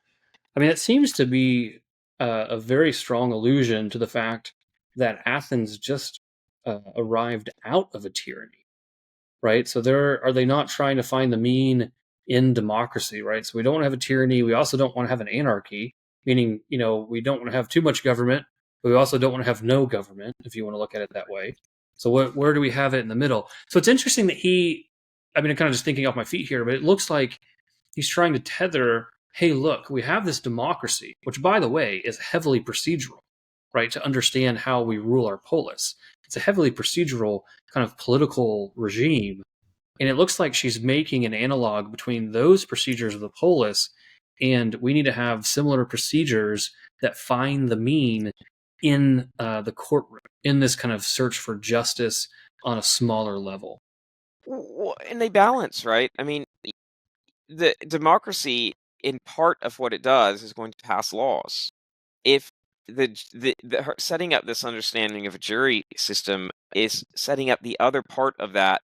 I mean, it seems to be a very strong allusion to the fact that Athens just arrived out of a tyranny, right? So are they not trying to find the mean in democracy, right? So we don't want to have a tyranny. We also don't want to have an anarchy, meaning, we don't want to have too much government, but we also don't want to have no government, if you want to look at it that way. So where do we have it in the middle? So it's interesting that I'm kind of just thinking off my feet here, but it looks like he's trying to tether, hey, look, we have this democracy, which, by the way, is heavily procedural, right? To understand how we rule our polis. It's a heavily procedural kind of political regime. And it looks like she's making an analog between those procedures of the polis, and we need to have similar procedures that find the mean in the courtroom, in this kind of search for justice on a smaller level. And they balance, right? I mean, the democracy, in part of what it does, is going to pass laws. If setting up this understanding of a jury system is setting up the other part of that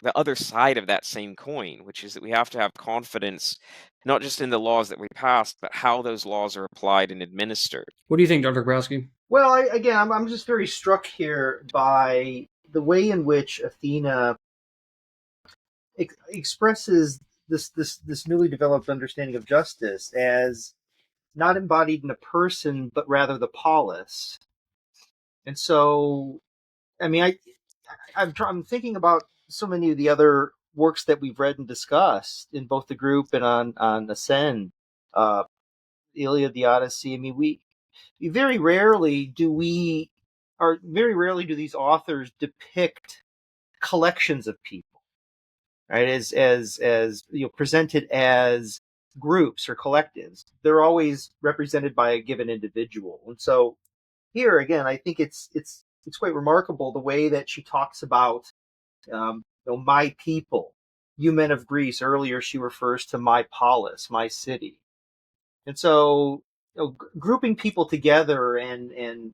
the other side of that same coin, which is that we have to have confidence not just in the laws that we passed, but how those laws are applied and administered. What do you think, Dr. Grabowski? Well, I'm just very struck here by the way in which Athena expresses this newly developed understanding of justice as not embodied in a person, but rather the polis. And so, I mean, I'm thinking about so many of the other works that we've read and discussed in both the group and on Ascend, the Iliad, the Odyssey. I mean, we very rarely do these authors depict collections of people, right? As presented as groups or collectives. They're always represented by a given individual, and so here again, I think it's quite remarkable the way that she talks about my people, you men of Greece. Earlier, she refers to my polis, my city, and so grouping people together and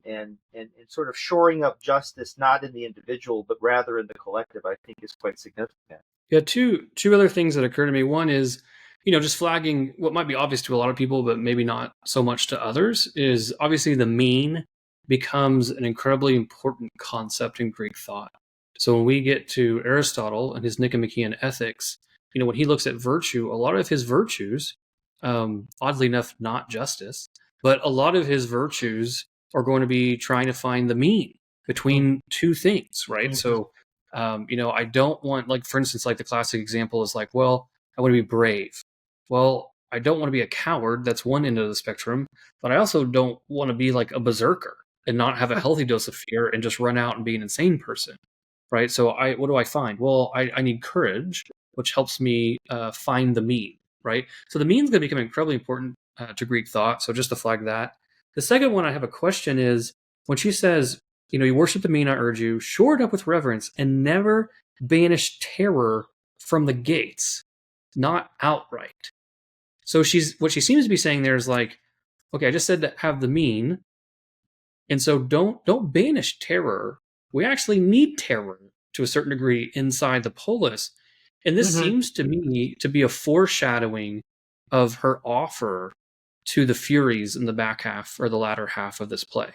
sort of shoring up justice not in the individual but rather in the collective, I think, is quite significant. Yeah, two other things that occur to me. One is, just flagging what might be obvious to a lot of people, but maybe not so much to others, is obviously the mean becomes an incredibly important concept in Greek thought. So when we get to Aristotle and his Nicomachean Ethics, when he looks at virtue, a lot of his virtues, oddly enough, not justice, but a lot of his virtues are going to be trying to find the mean between two things, right? Mm-hmm. So, I don't want, like, for instance, like the classic example is like, well, I want to be brave. Well, I don't want to be a coward. That's one end of the spectrum. But I also don't want to be like a berserker and not have a healthy dose of fear and just run out and be an insane person, right? So what do I find? Well, I need courage, which helps me find the mean, right? So the mean is going to become incredibly important to Greek thought. So just to flag that. The second one I have a question is when she says, you worship the mean, I urge you, shore it up with reverence and never banish terror from the gates, not outright. So what she seems to be saying there is like, okay, I just said to have the mean, and so don't banish terror. We actually need terror to a certain degree inside the polis, and this seems to me to be a foreshadowing of her offer to the Furies in the back half or the latter half of this play.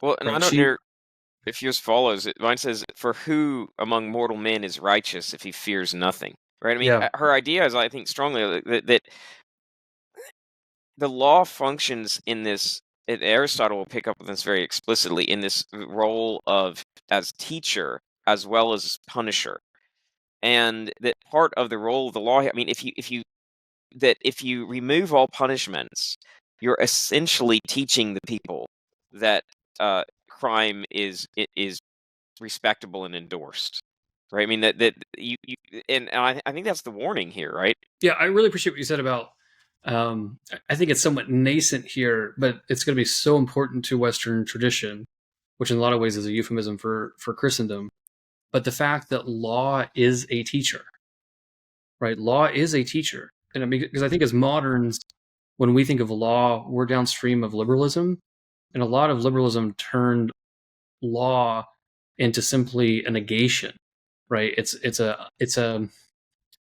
Well, and I don't know if yours follows. Mine says, "For who among mortal men is righteous if he fears nothing?" Right? I mean, her idea is, I think, strongly that the law functions in this. Aristotle will pick up on this very explicitly in this role of as teacher as well as punisher, and that part of the role of the law. I mean, if you remove all punishments, you're essentially teaching the people that crime is respectable and endorsed, right? I mean that you and I think that's the warning here, right? Yeah, I really appreciate what you said about. I think it's somewhat nascent here, but it's going to be so important to Western tradition, which in a lot of ways is a euphemism for Christendom. But the fact that law is a teacher, right? Law is a teacher, and I mean, because I think as moderns, when we think of law, we're downstream of liberalism, and a lot of liberalism turned law into simply a negation, right? It's a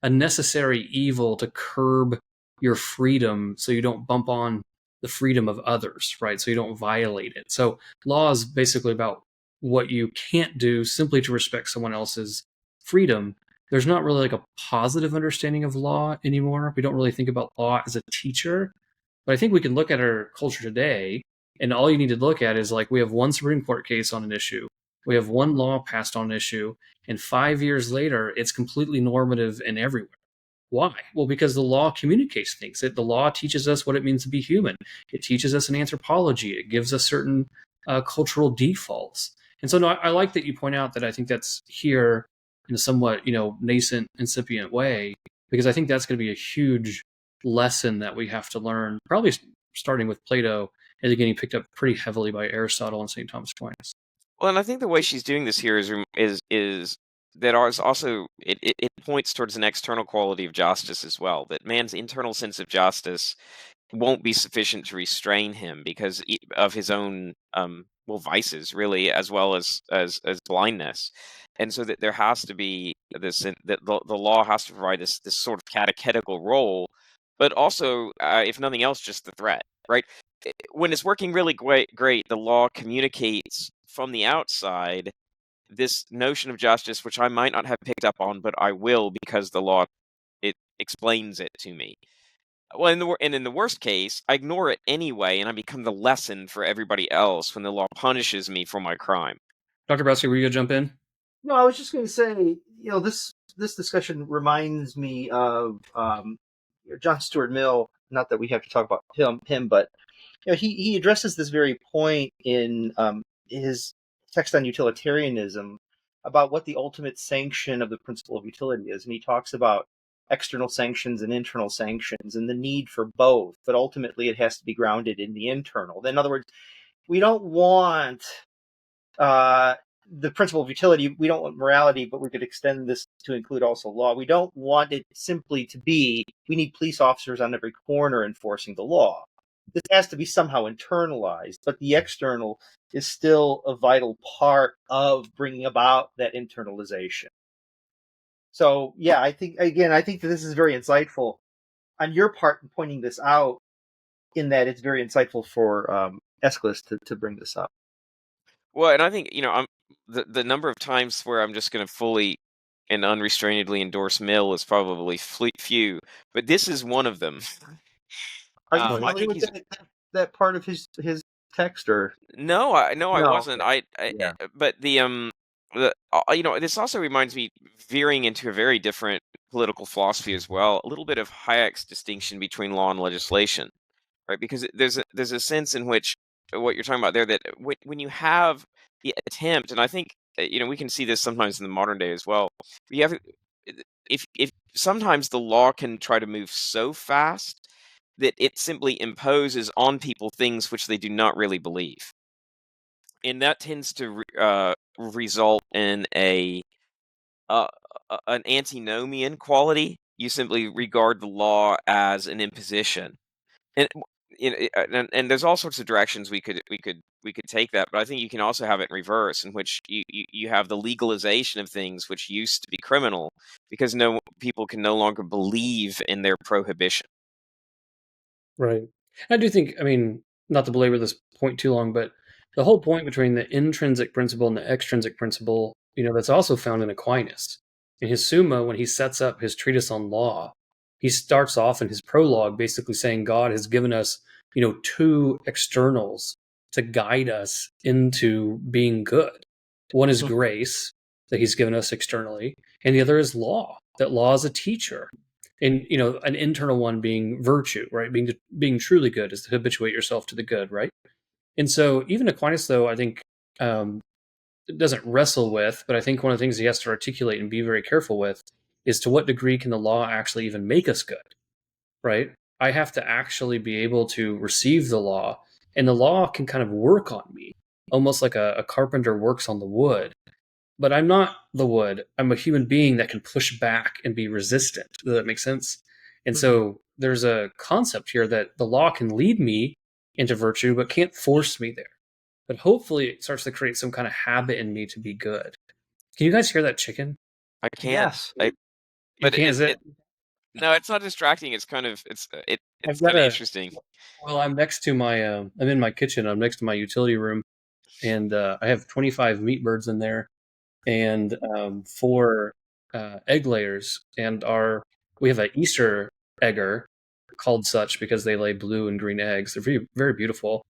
necessary evil to curb your freedom so you don't bump on the freedom of others, right? So you don't violate it. So law is basically about what you can't do simply to respect someone else's freedom. There's not really like a positive understanding of law anymore. We don't really think about law as a teacher. But I think we can look at our culture today, and all you need to look at is like we have one Supreme Court case on an issue, we have one law passed on an issue, and 5 years later, it's completely normative and everywhere. Why? Well, because the law communicates things. The law teaches us what it means to be human. It teaches us an anthropology. It gives us certain cultural defaults. And so, no, I like that you point out that I think that's here in a somewhat, nascent, incipient way, because I think that's going to be a huge lesson that we have to learn, probably starting with Plato and getting picked up pretty heavily by Aristotle and St. Thomas Aquinas. Well, and I think the way she's doing this here is that ours also it points towards an external quality of justice as well. That man's internal sense of justice won't be sufficient to restrain him because of his own vices, really, as well as blindness, and so that there has to be this that the law has to provide this sort of catechetical role, but also, if nothing else, just the threat, right? When it's working really great, the law communicates from the outside this notion of justice, which I might not have picked up on, but I will because the law it explains it to me. Well, in the worst case, I ignore it anyway, and I become the lesson for everybody else when the law punishes me for my crime. Dr. Browski, were you going to jump in? No, I was just going to say, this discussion reminds me of John Stuart Mill. Not that we have to talk about him, but he addresses this very point in his text on utilitarianism about what the ultimate sanction of the principle of utility is, and he talks about external sanctions and internal sanctions and the need for both, but ultimately it has to be grounded in the internal. In other words, we don't want the principle of utility, we don't want morality, but we could extend this to include also law. We don't want it simply to be, we need police officers on every corner enforcing the law. This has to be somehow internalized, but the external is still a vital part of bringing about that internalization. So, yeah, I think that this is very insightful on your part in pointing this out, in that it's very insightful for Aeschylus to bring this up. Well, and I think, I'm the number of times where I'm just going to fully and unrestrainedly endorse Mill is probably few, but this is one of them. Are you familiar with that part of his text, or no? I wasn't. Okay. But this also reminds me, veering into a very different political philosophy as well, a little bit of Hayek's distinction between law and legislation, right? Because there's a sense in which what you're talking about there, that when you have the attempt, and I think we can see this sometimes in the modern day as well. You have if sometimes the law can try to move so fast that it simply imposes on people things which they do not really believe, and that tends to result in an antinomian quality. You simply regard the law as an imposition, and and there's all sorts of directions we could take that, but I think you can also have it in reverse, in which you have the legalization of things which used to be criminal because people can no longer believe in their prohibition. Right. I do think, not to belabor this point too long, but the whole point between the intrinsic principle and the extrinsic principle, that's also found in Aquinas. In his Summa, when he sets up his treatise on law, he starts off in his prologue basically saying God has given us, two externals to guide us into being good. One is grace that he's given us externally, and the other is law, that law is a teacher. And an internal one being virtue, right? Being truly good is to habituate yourself to the good, right? And so even Aquinas, though, I think um, doesn't wrestle with, but I think one of the things he has to articulate and be very careful with is to what degree can the law actually even make us good, right? I have to actually be able to receive the law, and the law can kind of work on me, almost like a carpenter works on the wood. But I'm not the wood. I'm a human being that can push back and be resistant. Does that make sense? And so there's a concept here that the law can lead me into virtue, but can't force me there. But hopefully it starts to create some kind of habit in me to be good. Can you guys hear that chicken? I can't. Yes. You But can't, is it? no, it's not distracting. It's kind of it's I've kind got of a. interesting. Well, I'm next to my. I'm in my kitchen. I'm next to my utility room, and I have 25 meat birds in there, and 4 egg layers, and we have an Easter egger called such because they lay blue and green eggs. They're very, very beautiful.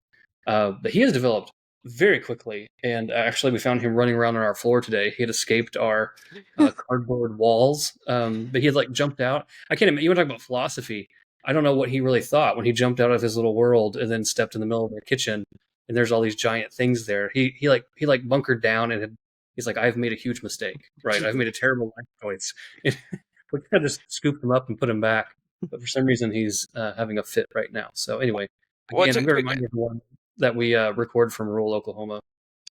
But he has developed very quickly, and actually we found him running around on our floor today. He had escaped our cardboard walls, but he had like jumped out. I can't imagine. You want to talk about philosophy? I don't know what he really thought when he jumped out of his little world and then stepped in the middle of the kitchen, and there's all these giant things there. He like bunkered down and he's like, I've made a huge mistake, right? I've made a terrible life choice. We kind of just scooped him up and put him back, but for some reason he's having a fit right now. So anyway, Well, again, I'm going to remind everyone that we record from rural Oklahoma.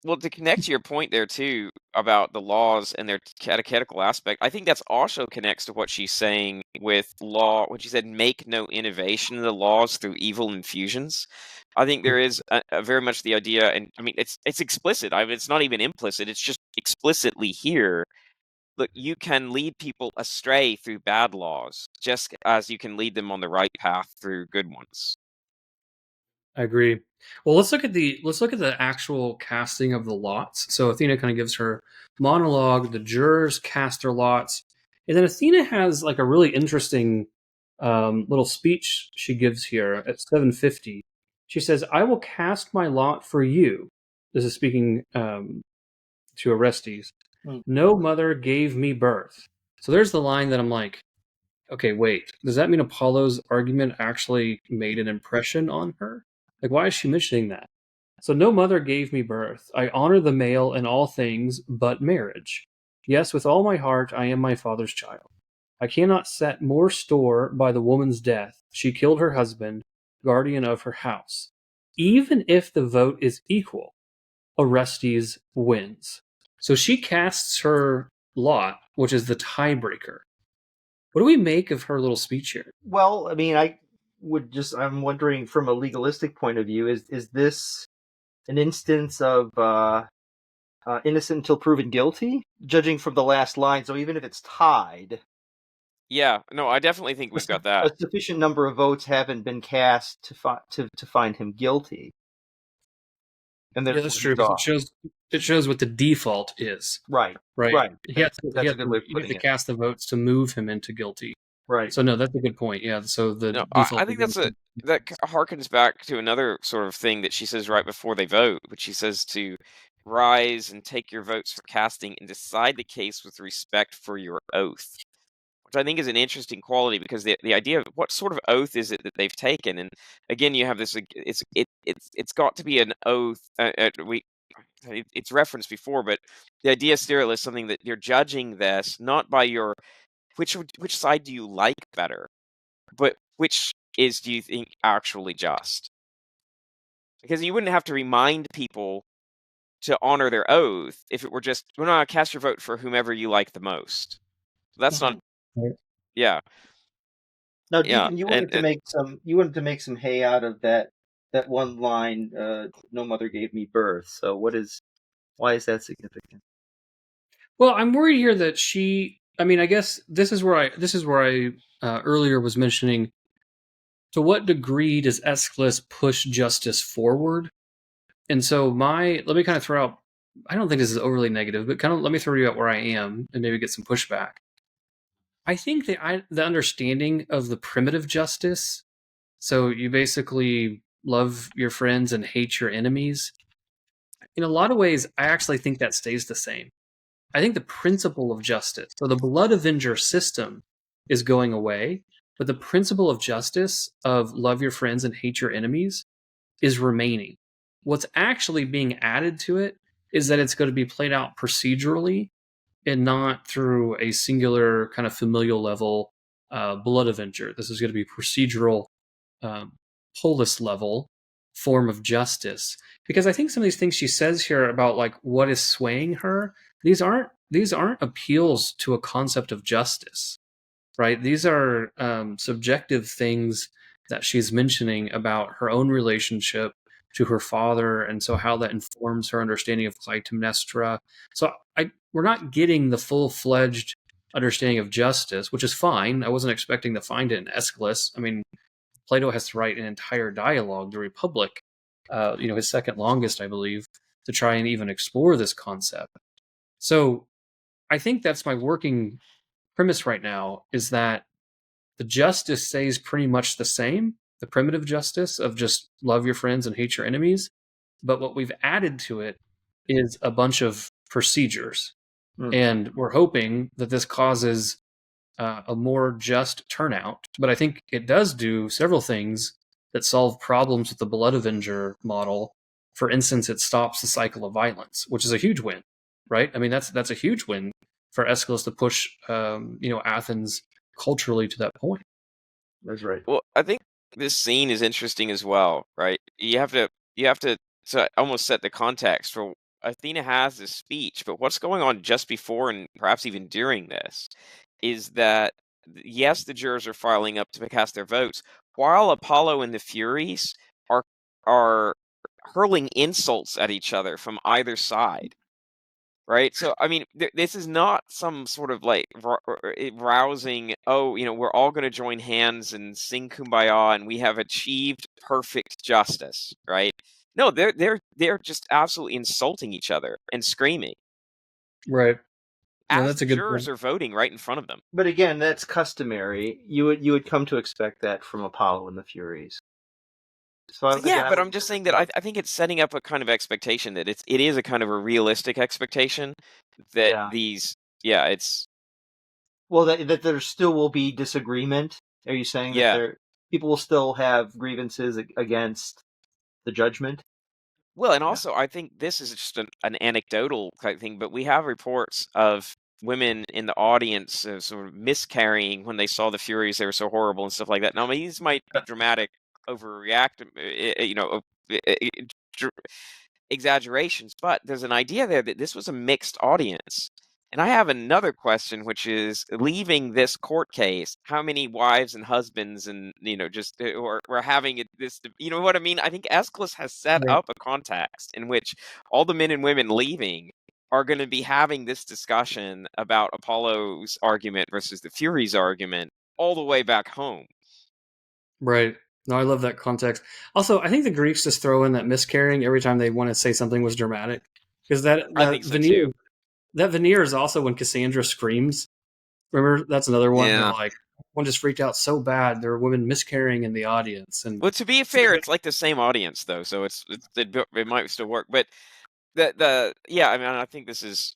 well, to connect to your point there too about the laws and their catechetical aspect, I think that's also connects to what she's saying with law when she said make no innovation in the laws through evil infusions. I think there is a very much the idea, and I mean it's explicit. I mean, it's not even implicit. It's just explicitly here. Look, you can lead people astray through bad laws, just as you can lead them on the right path through good ones. I agree. Well, let's look at the actual casting of the lots. So Athena kind of gives her monologue. The jurors cast their lots, and then Athena has like a really interesting little speech she gives here at 750. She says, "I will cast my lot for you." This is speaking to Orestes. No mother gave me birth. So there's the line that I'm like, okay, wait. Does that mean Apollo's argument actually made an impression on her? Like, why is she mentioning that? So, no mother gave me birth. I honor the male in all things but marriage. Yes, with all my heart, I am my father's child. I cannot set more store by the woman's death. She killed her husband, guardian of her house. Even if the vote is equal, Orestes wins. So she casts her lot, which is the tiebreaker. What do we make of her little speech here? Well, I mean, I'm wondering from a legalistic point of view, is this an instance of innocent until proven guilty? Judging from the last line, so even if it's tied, Yeah, no, I definitely think we've got that. a sufficient number of votes haven't been cast to find him guilty. And Yeah, that's true. Because it shows what the default is. Right. Right. That's a good way of You putting have to it. cast the votes to move him into guilty. Right. So no, that's a good point. Yeah. So the No, default. I think that harkens back to another sort of thing that she says right before they vote, which she says to rise and take your votes for casting and decide the case with respect for your oath, which I think is an interesting quality because the idea of what sort of oath is it that they've taken, and again you have this it's got to be an oath. It's referenced before, but the idea still is something that you're judging this not by your which side do you like better, but which do you think actually just? Because you wouldn't have to remind people to honor their oath if it were just, well, no, cast your vote for whomever you like the most. That's not, yeah. Now, Yeah, Deacon, you wanted to make some hay out of that one line. No mother gave me birth. So why is that significant? Well, I'm worried here that she. I mean, I guess this is where I earlier was mentioning. To what degree does Aeschylus push justice forward? And so let me kind of throw out. I don't think this is overly negative, but kind of let me throw you out where I am and maybe get some pushback. I think the understanding of the primitive justice, so you basically love your friends and hate your enemies. In a lot of ways, I actually think that stays the same. I think the principle of justice, so the blood avenger system, is going away, but the principle of justice of love your friends and hate your enemies is remaining. What's actually being added to it is that it's going to be played out procedurally and not through a singular kind of familial level blood avenger. This is going to be procedural, polis level form of justice. Because I think some of these things she says here about like what is swaying her, these aren't appeals to a concept of justice, right? These are subjective things that she's mentioning about her own relationship to her father, and so how that informs her understanding of Clytemnestra. So we're not getting the full-fledged understanding of justice, which is fine. I wasn't expecting to find it in Aeschylus. I mean, Plato has to write an entire dialogue, the Republic, his second longest, I believe, to try and even explore this concept. So I think that's my working premise right now, is that the justice stays pretty much the same, the primitive justice of just love your friends and hate your enemies. But what we've added to it is a bunch of procedures. And we're hoping that this causes a more just turnout. But I think it does do several things that solve problems with the Blood Avenger model. For instance, it stops the cycle of violence, which is a huge win, right? I mean, that's a huge win for Aeschylus to push, Athens culturally to that point. That's right. Well, I think this scene is interesting as well, right? You have to almost set the context for Athena has this speech, but what's going on just before and perhaps even during this is that yes, the jurors are filing up to cast their votes, while Apollo and the Furies are hurling insults at each other from either side. Right? So, I mean, this is not some sort of like rousing, we're all going to join hands and sing Kumbaya and we have achieved perfect justice, right? No, they're just absolutely insulting each other and screaming. Right. No, As that's the a good jurors point. are voting right in front of them. But again, that's customary. You would come to expect that from Apollo and the Furies. So Yeah, but I'm just saying that I think it's setting up a kind of expectation that it is a kind of a realistic expectation that it's well that there still will be disagreement. Are you saying that people will still have grievances against the judgment? Well, and also I think this is just an anecdotal type thing, but we have reports of women in the audience sort of miscarrying when they saw the Furies. They were so horrible and stuff like that. Now, I mean, these might be dramatic, overreact, exaggerations, but there's an idea there that this was a mixed audience. And I have another question, which is leaving this court case, how many wives and husbands and, just or we're having this, you know what I mean? I think Aeschylus has set up a context in which all the men and women leaving are going to be having this discussion about Apollo's argument versus the Furies argument all the way back home. Right. No, I love that context. Also, I think the Greeks just throw in that miscarrying every time they want to say something was dramatic, because I think so veneer, too. that veneer is also when Cassandra screams. Remember, that's another one. Yeah. They're like, one just freaked out so bad. There were women miscarrying in the audience. And well, to be fair, it's like the same audience though, so it might still work. But I mean, I think this is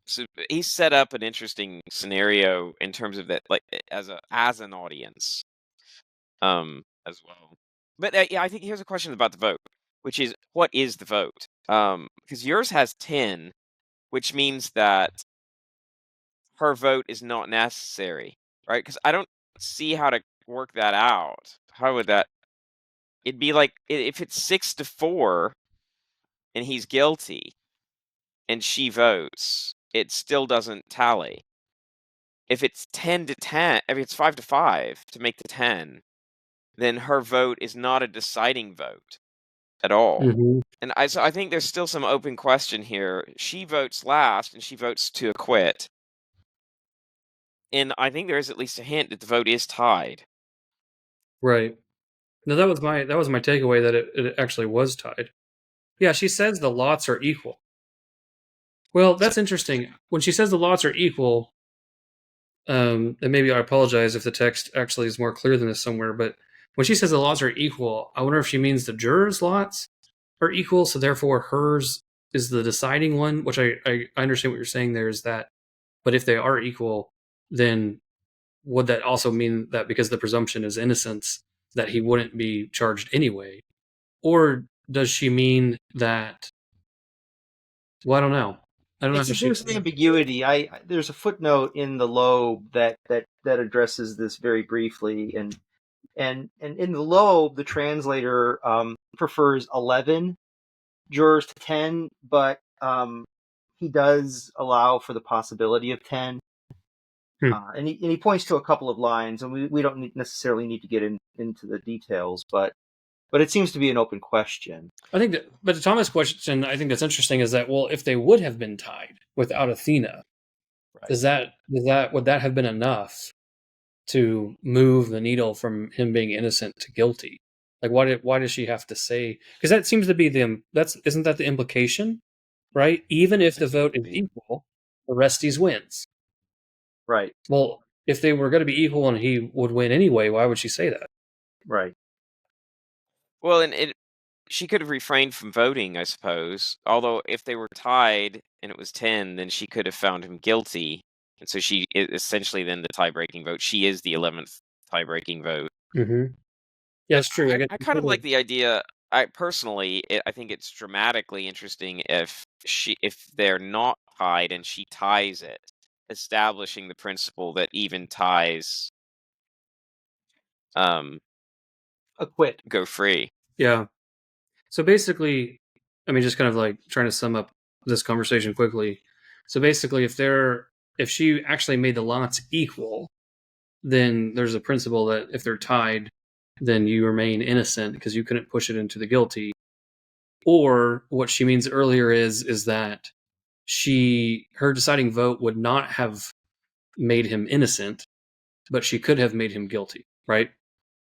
so he set up an interesting scenario in terms of that, like as an audience, as well. But I think here's a question about the vote, which is what is the vote? Because yours has 10, which means that her vote is not necessary, right? Because I don't see how to work that out. How would that? It'd be like if it's 6-4 and he's guilty and she votes, it still doesn't tally. If it's 10-10, if it's 5-5 to make the 10, then her vote is not a deciding vote at all. Mhm. And so I think there's still some open question here. She votes last, and she votes to acquit. And I think there is at least a hint that the vote is tied. Right. No, that was my takeaway, that it actually was tied. Yeah, she says the lots are equal. Well, that's interesting. When she says the lots are equal, and maybe I apologize if the text actually is more clear than this somewhere, but when she says the lots are equal, I wonder if she means the jurors' lots are equal, so therefore hers is the deciding one, which I understand what you're saying there is that, but if they are equal, then would that also mean that because the presumption is innocence, that he wouldn't be charged anyway? Or does she mean that? Well, I don't know. I don't know how she. There's an ambiguity. There's a footnote in the Loeb that addresses this very briefly, and in the Loeb, the translator prefers 11 jurors to 10, but he does allow for the possibility of 10. And he points to a couple of lines, and we don't necessarily need to get into the details, but it seems to be an open question. I think that, but the Thomas question, I think that's interesting, is that, well, if they would have been tied without Athena, right, would that have been enough to move the needle from him being innocent to guilty? Like, why does she have to say? Because that seems to be isn't that the implication, right? Even if the vote is equal, Orestes wins. Right. Well, if they were going to be equal and he would win anyway, why would she say that? Right. Well, and she could have refrained from voting, I suppose. Although, if they were tied and it was 10, then she could have found him guilty. And so she is essentially then the tie-breaking vote. She is the 11th tie-breaking vote. Mm-hmm. Yeah, it's true. I kind of like the idea. I think it's dramatically interesting if they're not tied and she ties it, establishing the principle that even ties acquit, go free. Yeah. So basically, I mean, just kind of like trying to sum up this conversation quickly. So basically, if she actually made the lots equal, then there's a principle that if they're tied, then you remain innocent because you couldn't push it into the guilty. Or what she means earlier is that her deciding vote would not have made him innocent, but she could have made him guilty, right?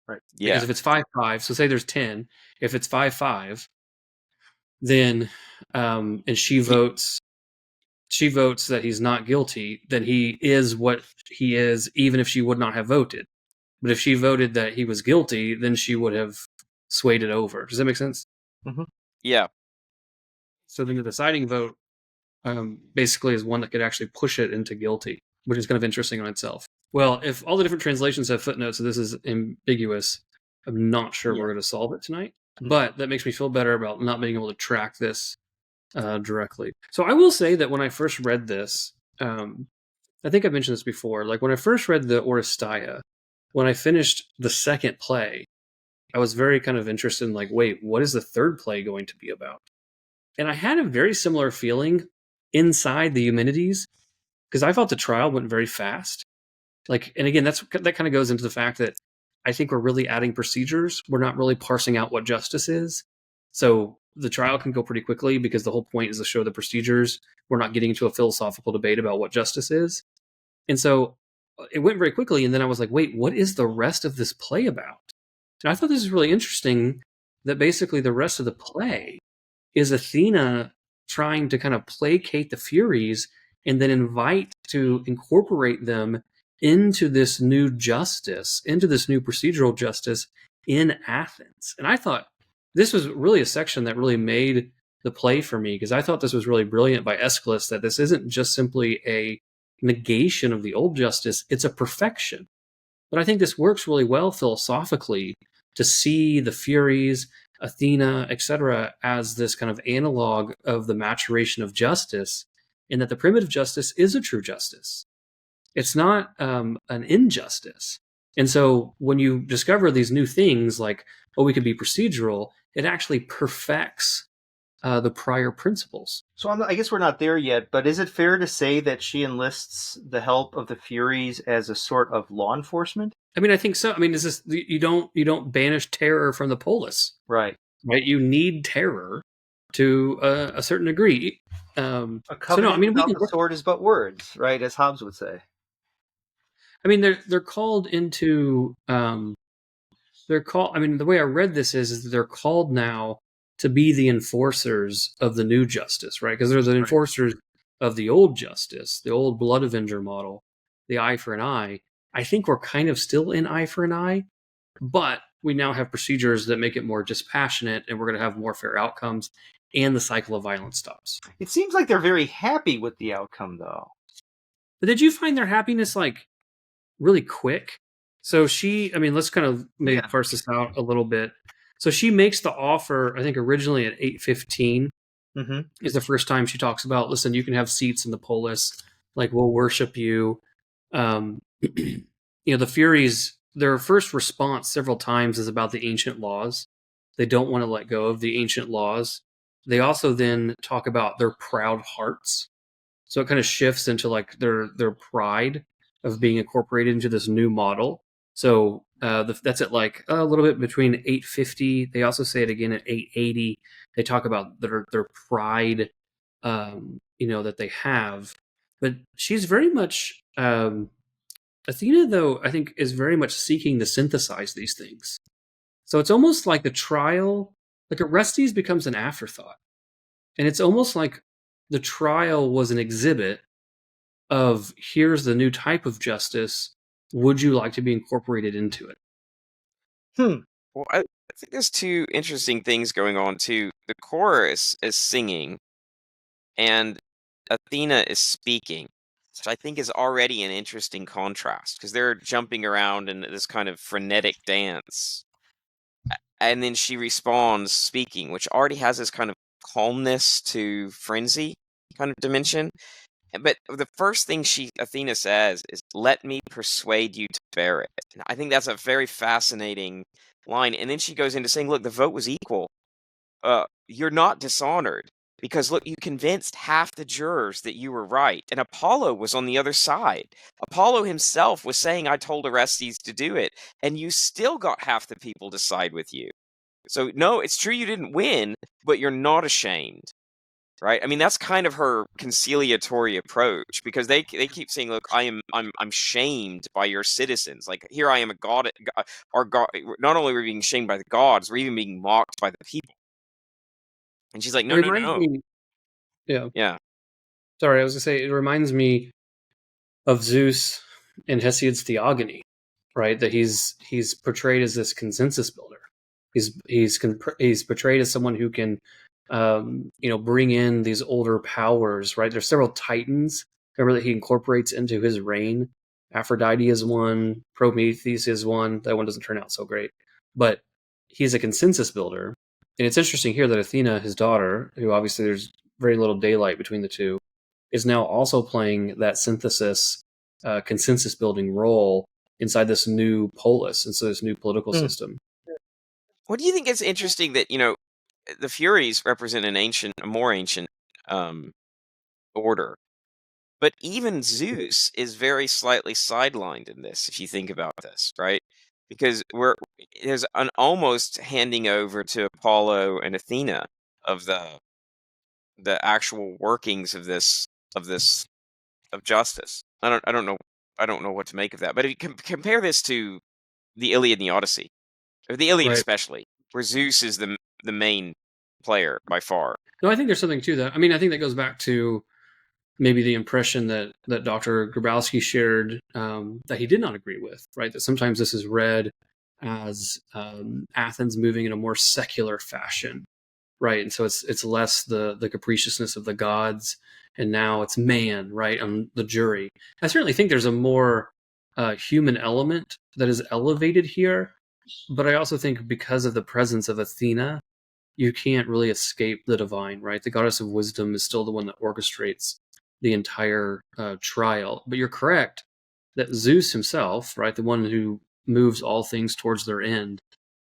Right. Yeah. Because if it's 5-5, so say there's 10, if it's 5-5, then and she votes that he's not guilty, then he is what he is, even if she would not have voted. But if she voted that he was guilty, then she would have swayed it over. Does that make sense? Mm-hmm. Yeah. So then the deciding vote basically is one that could actually push it into guilty, which is kind of interesting on itself. Well, if all the different translations have footnotes, so this is ambiguous, I'm not sure we're going to solve it tonight. Mm-hmm. But that makes me feel better about not being able to track this directly. So I will say that when I first read this, I think I mentioned this before, like when I first read the Oresteia, when I finished the second play, I was very kind of interested in like, wait, what is the third play going to be about? And I had a very similar feeling inside the Eumenides, because I felt the trial went very fast. Like, and again, that kind of goes into the fact that I think we're really adding procedures. We're not really parsing out what justice is. So the trial can go pretty quickly because the whole point is to show the procedures. We're not getting into a philosophical debate about what justice is. And so it went very quickly. And then I was like, wait, what is the rest of this play about? And I thought this was really interesting that basically the rest of the play is Athena trying to kind of placate the Furies and then invite to incorporate them into this new justice, into this new procedural justice in Athens. And I thought this was really a section that really made the play for me, because I thought this was really brilliant by Aeschylus, that this isn't just simply a negation of the old justice, it's a perfection. But I think this works really well philosophically to see the Furies, Athena, etc., as this kind of analog of the maturation of justice, in that the primitive justice is a true justice. It's not an injustice. And so when you discover these new things like, oh, we could be procedural, it actually perfects the prior principles. So I guess we're not there yet, but is it fair to say that she enlists the help of the Furies as a sort of law enforcement? I mean, I think so. I mean, you don't banish terror from the polis, right? You need terror to a certain degree. A covenant without the sword is but words, right? As Hobbes would say. I mean, they're called into. They're called. I mean, the way I read this is that they're called now to be the enforcers of the new justice, right? Because there's the enforcers of the old justice, the old blood avenger model, the eye for an eye. I think we're kind of still in eye for an eye, but we now have procedures that make it more dispassionate, and we're going to have more fair outcomes, and the cycle of violence stops. It seems like they're very happy with the outcome, though. But did you find their happiness like really quick? So let's kind of maybe parse this out a little bit. So she makes the offer, I think originally at 8:15 Mm-hmm. is the first time she talks about, listen, you can have seats in the polis, like we'll worship you. The Furies, their first response several times is about the ancient laws. They don't want to let go of the ancient laws. They also then talk about their proud hearts. So it kind of shifts into like their pride of being incorporated into this new model. So that's at like a little bit between 850. They also say it again at 880. They talk about their pride, that they have. But she's very much Athena, though, I think, is very much seeking to synthesize these things. So it's almost like the trial, like Orestes becomes an afterthought. And it's almost like the trial was an exhibit of here's the new type of justice. Would you like to be incorporated into it? Well, I think there's two interesting things going on too. The chorus is singing, and Athena is speaking, which I think is already an interesting contrast because they're jumping around in this kind of frenetic dance. And then she responds speaking, which already has this kind of calmness to frenzy kind of dimension. But the first thing Athena says is, "Let me persuade you to bear it." And I think that's a very fascinating line. And then she goes into saying, "Look, the vote was equal. You're not dishonored because look, you convinced half the jurors that you were right, and Apollo was on the other side. Apollo himself was saying, 'I told Orestes to do it,' and you still got half the people to side with you. So no, it's true you didn't win, but you're not ashamed." Right? I mean, that's kind of her conciliatory approach because they keep saying, "Look, I'm shamed by your citizens. Like here I am, a god. Our god. Not only are we being shamed by the gods, we're even being mocked by the people." And she's like, It "No, no, reminds no. me, yeah. Yeah, Sorry, I was gonna say it reminds me of Zeus in Hesiod's Theogony, right? That he's portrayed as this consensus builder. He's portrayed as someone who can, bring in these older powers, right? There's several titans. Remember that he incorporates into his reign. Aphrodite is one. Prometheus is one. That one doesn't turn out so great, but he's a consensus builder. And it's interesting here that Athena, his daughter, who obviously there's very little daylight between the two, is now also playing that synthesis, consensus building role inside this new polis, and so this new political system. What do you think is interesting that the Furies represent a more ancient order, but even Zeus is very slightly sidelined in this. If you think about this, right? Because there's an almost handing over to Apollo and Athena of the actual workings of justice. I don't know what to make of that. But if you compare this to the Iliad and the Odyssey, or the Iliad Right. especially, where Zeus is the main player by far. No, I think there's something to that. I mean, I think that goes back to maybe the impression that Dr. Grabowski shared, that he did not agree with, right? That sometimes this is read as Athens moving in a more secular fashion, right? And so it's less the capriciousness of the gods, and now it's man, right, on the jury. I certainly think there's a more human element that is elevated here, but I also think because of the presence of Athena, you can't really escape the divine, right? The goddess of wisdom is still the one that orchestrates the entire trial. But you're correct that Zeus himself, right, the one who moves all things towards their end,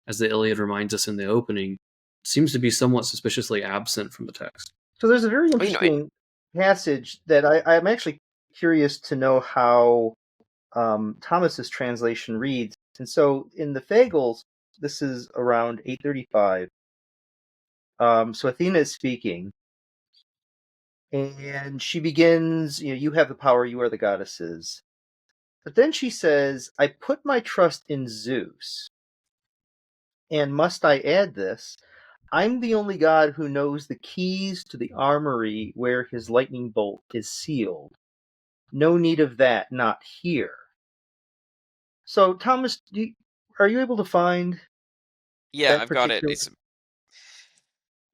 as the Iliad reminds us in the opening, seems to be somewhat suspiciously absent from the text. So there's a very Well, interesting passage that I'm actually curious to know how Thomas's translation reads. And so in the Fagles, this is around 835. So Athena is speaking, and she begins, you have the power, you are the goddesses. But then she says, I put my trust in Zeus. And must I add this? I'm the only god who knows the keys to the armory where his lightning bolt is sealed. No need of that, not here. So, Thomas, are you able to find yeah, that I've got it. particular? It's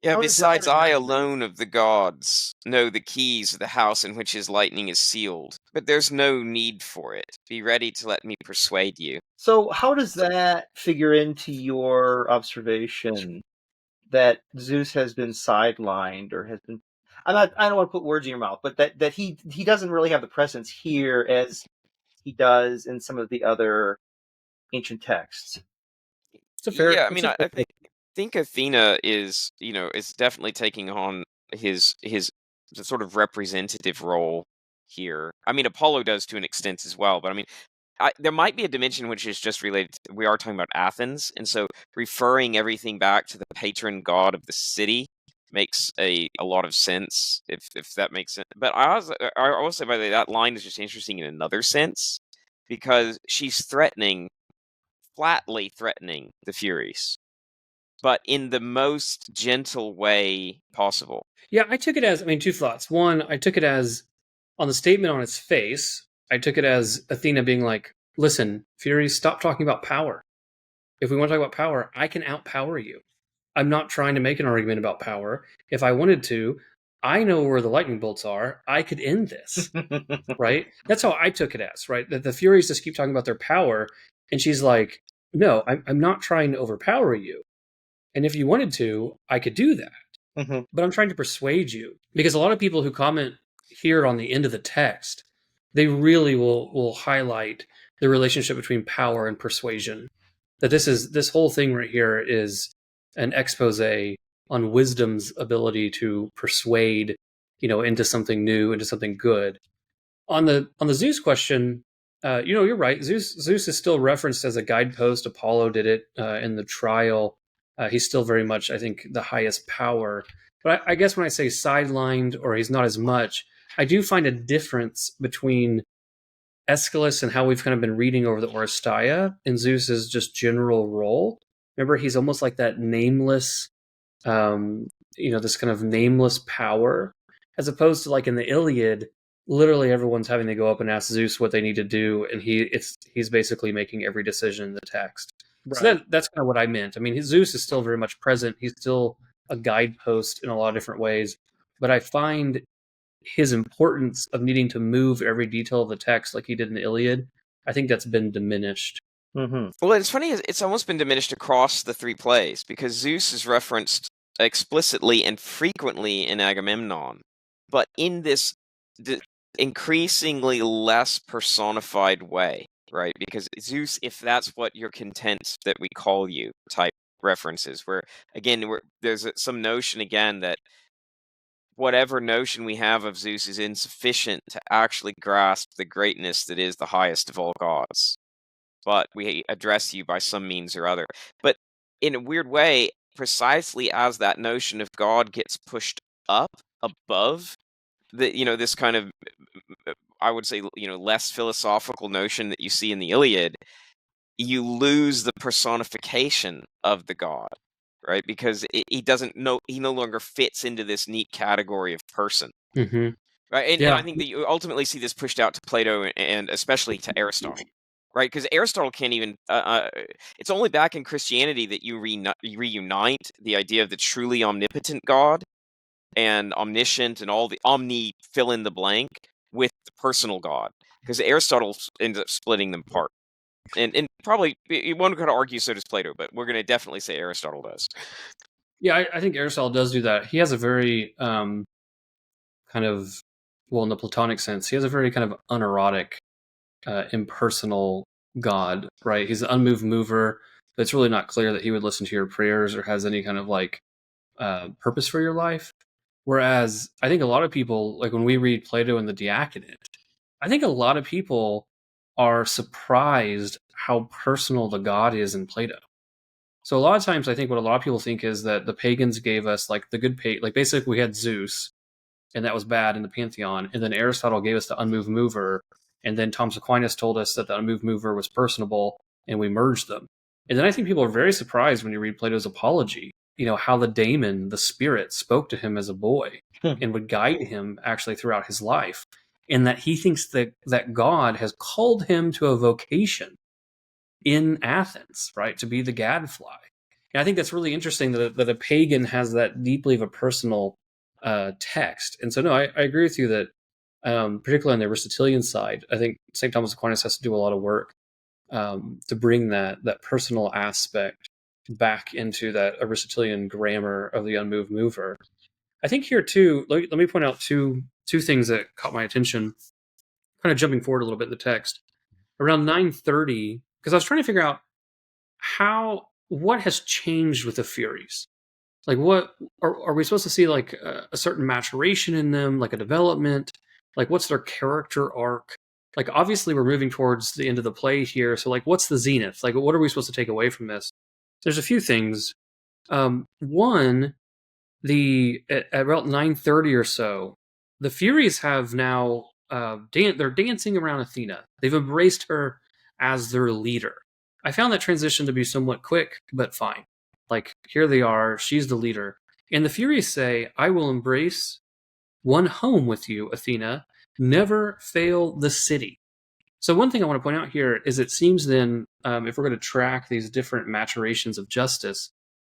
Yeah, How does this besides I remind you? alone of the gods know the keys of the house in which his lightning is sealed, but there's no need for it. Be ready to let me persuade you. So how does that figure into your observation that Zeus has been sidelined or has been? I don't want to put words in your mouth, but that he doesn't really have the presence here as he does in some of the other ancient texts. It's a fair. Yeah, I It's mean, a I fair. think Athena is, is definitely taking on his sort of representative role here. I mean, Apollo does to an extent as well, but I mean, there might be a dimension which is just related to, we are talking about Athens, and so referring everything back to the patron god of the city makes a lot of sense, if that makes sense. But I also say, by the way, that line is just interesting in another sense because she's flatly threatening the Furies, but in the most gentle way possible. Yeah, I took it as, I mean, two thoughts. One, I took it as, on the statement on its face, I took it as Athena being like, listen, Furies, stop talking about power. If we want to talk about power, I can outpower you. I'm not trying to make an argument about power. If I wanted to, I know where the lightning bolts are. I could end this, right? That's how I took it as, right? That the Furies just keep talking about their power. And she's like, no, I'm not trying to overpower you. And if you wanted to, I could do that. Mhm. But I'm trying to persuade you because a lot of people who comment here on the end of the text, they really will highlight the relationship between power and persuasion. That this whole thing right here is an expose on wisdom's ability to persuade, into something new, into something good. On the Zeus question, you're right. Zeus is still referenced as a guidepost. Apollo did it in the trial. He's still very much, I think, the highest power. But I guess when I say sidelined or he's not as much, I do find a difference between Aeschylus and how we've kind of been reading over the Oresteia and Zeus's just general role. Remember, he's almost like that nameless, um, this kind of nameless power, as opposed to like in the Iliad, literally everyone's having to go up and ask Zeus what they need to do, and he's basically making every decision in the text. So Right. that's kind of what I meant. I mean, Zeus is still very much present. He's still a guidepost in a lot of different ways, but I find his importance of needing to move every detail of the text like he did in the Iliad, I think that's been diminished. Mm-hmm. Well, it's funny, it's almost been diminished across the three plays because Zeus is referenced explicitly and frequently in Agamemnon, but in this increasingly less personified way, right? Because Zeus, if that's what you're content that we call you, type references, where again, there's some notion again that whatever notion we have of Zeus is insufficient to actually grasp the greatness that is the highest of all gods. But we address you by some means or other. But in a weird way, precisely as that notion of God gets pushed up above this kind of, I would say, less philosophical notion that you see in the Iliad, you lose the personification of the god, right? Because he no longer fits into this neat category of person. Mm-hmm. Right, and I Yeah. think that you ultimately see this pushed out to Plato and especially to Aristotle, right? Because Aristotle can't even. It's only back in Christianity that you reunite the idea of the truly omnipotent God and omniscient and all the omni fill in the blank with the personal God. Because Aristotle ends up splitting them apart, and probably one could argue so does Plato, but we're going to definitely say Aristotle does. Yeah, I think Aristotle does do that. He has a very kind of, well, in the Platonic sense, he has a very kind of unerotic, impersonal God, right? He's an unmoved mover, but it's really not clear that he would listen to your prayers or has any kind of like purpose for your life. Whereas I think a lot of people, like when we read Plato and the Diaconate, I think a lot of people are surprised how personal the God is in Plato. So a lot of times, I think what a lot of people think is that the pagans gave us like the good like basically we had Zeus, and that was bad in the pantheon, and then Aristotle gave us the unmoved mover, and then Thomas Aquinas told us that the unmoved mover was personable, and we merged them. And then I think people are very surprised when you read Plato's Apology, how the daemon, the spirit, spoke to him as a boy and would guide him actually throughout his life, and that he thinks that God has called him to a vocation in Athens, right, to be the gadfly. And I think that's really interesting that a pagan has that deeply of a personal text. And so, no, I agree with you that, particularly on the Aristotelian side, I think St. Thomas Aquinas has to do a lot of work to bring that personal aspect back into that Aristotelian grammar of the unmoved mover. I think here too, let me point out two things that caught my attention, kind of jumping forward a little bit in the text. Around 930, because I was trying to figure out what has changed with the Furies. Like, what are we supposed to see, like a certain maturation in them, like a development? Like, what's their character arc? Like, obviously, we're moving towards the end of the play here. So, like, what's the zenith? Like, what are we supposed to take away from this? There's a few things. One, at about 930 or so, the Furies have now they're dancing around Athena. They've embraced her as their leader. I found that transition to be somewhat quick, but fine. Like, here they are, she's the leader. And the Furies say, I will embrace one home with you, Athena, never fail the city. So one thing I want to point out here is it seems then, if we're going to track these different maturations of justice,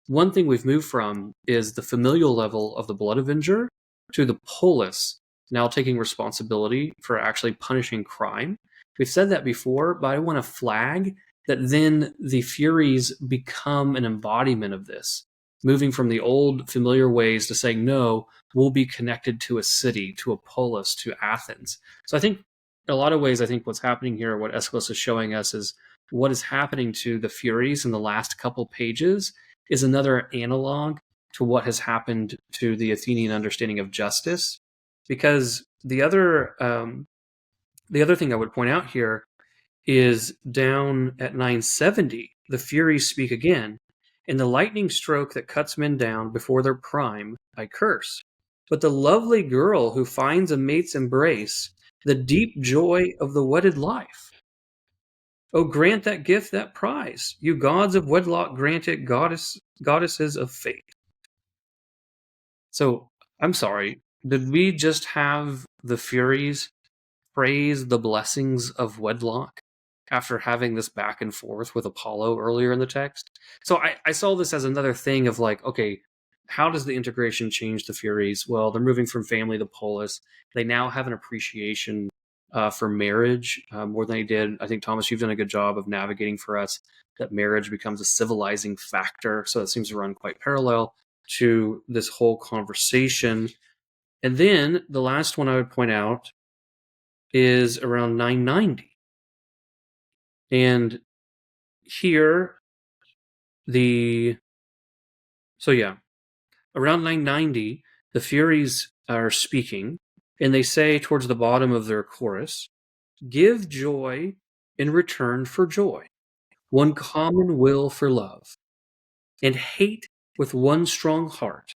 one thing we've moved from is the familial level of the blood avenger to the polis now taking responsibility for actually punishing crime. We've said that before, but I want to flag that then the Furies become an embodiment of this, moving from the old familiar ways to saying, no, we'll be connected to a city, to a polis, to Athens. So I think in a lot of ways, I think what's happening here, what Aeschylus is showing us, is what is happening to the Furies in the last couple pages is another analog to what has happened to the Athenian understanding of justice. Because the other thing I would point out here is down at 970, the Furies speak again. In the lightning stroke that cuts men down before their prime, I curse. But the lovely girl who finds a mate's embrace, the deep joy of the wedded life. Oh, grant that gift, that prize. You gods of wedlock, grant it, goddesses of fate. So, I'm sorry, did we just have the Furies praise the blessings of wedlock after having this back and forth with Apollo earlier in the text? So I saw this as another thing of like, okay, how does the integration change the Furies? Well, they're moving from family to polis. They now have an appreciation for marriage more than they did. I think, Thomas, you've done a good job of navigating for us that marriage becomes a civilizing factor. So it seems to run quite parallel to this whole conversation. And then the last one I would point out is around 990. And here, around 990, the Furies are speaking, and they say towards the bottom of their chorus, give joy in return for joy, one common will for love, and hate with one strong heart.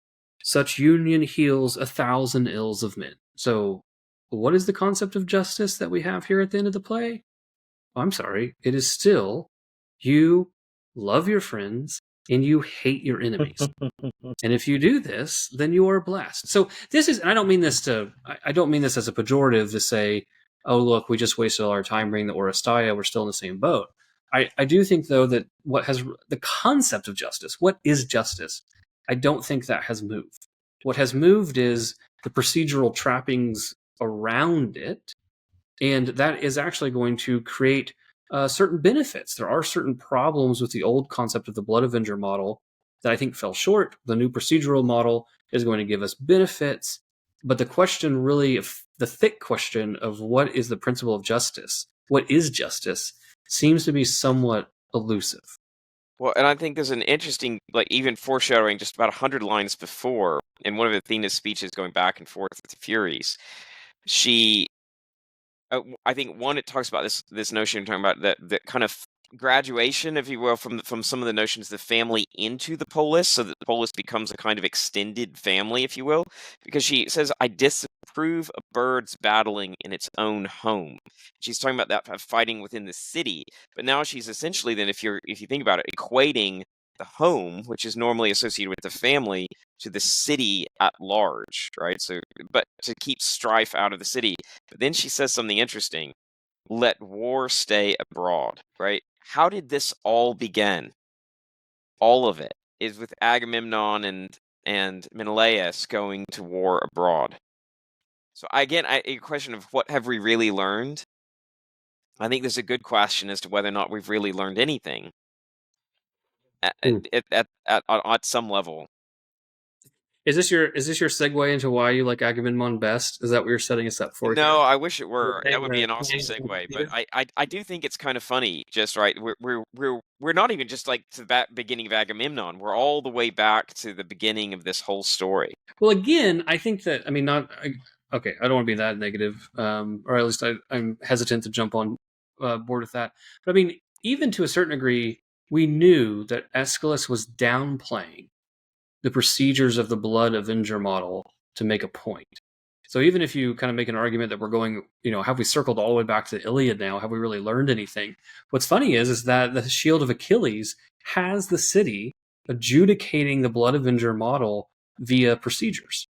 Such union heals 1,000 ills of men. So, what is the concept of justice that we have here at the end of the play? Oh, I'm sorry. It is still you love your friends and you hate your enemies. And if you do this, then you are blessed. So this is, and I don't mean this as a pejorative to say, oh, look, we just wasted all our time reading the Oresteia. We're still in the same boat. I do think, though, that the concept of justice, what is justice? I don't think that has moved. What has moved is the procedural trappings around it. And that is actually going to create certain benefits. There are certain problems with the old concept of the Blood Avenger model that I think fell short. The new procedural model is going to give us benefits. But the question really, the thick question of what is the principle of justice, what is justice, seems to be somewhat elusive. Well, and I think there's an interesting, like, even foreshadowing just about 100 lines before, in one of Athena's speeches going back and forth with the Furies, she I think one, it talks about this notion talking about the kind of graduation, if you will, from some of the notions of the family into the polis, so that the polis becomes a kind of extended family, if you will, because she says, "I disapprove of birds battling in its own home." She's talking about that fighting within the city, but now she's essentially then, if you think about it, equating the home, which is normally associated with the family, to the city at large, right? So, but to keep strife out of the city. But then she says something interesting. Let war stay abroad, right? How did this all begin? All of it. is with Agamemnon and Menelaus going to war abroad. So again, a question of what have we really learned? I think there's a good question as to whether or not we've really learned anything at some level. Is this your segue into why you like Agamemnon best? Is that what you're setting us up for here? No, I wish it were. That Saying would be that an awesome Cain was segue. But Peter? I do think it's kind of funny. Just right, we're not even just like to the beginning of Agamemnon. We're all the way back to the beginning of this whole story. Well, again, I think that okay. I don't want to be that negative, or at least I'm hesitant to jump on board with that. But I mean, even to a certain degree, we knew that Aeschylus was downplaying the procedures of the blood avenger model to make a point. So even if you kind of make an argument that we're going, have we circled all the way back to the Iliad now? Have we really learned anything? What's funny is that the Shield of Achilles has the city adjudicating the blood avenger model via procedures.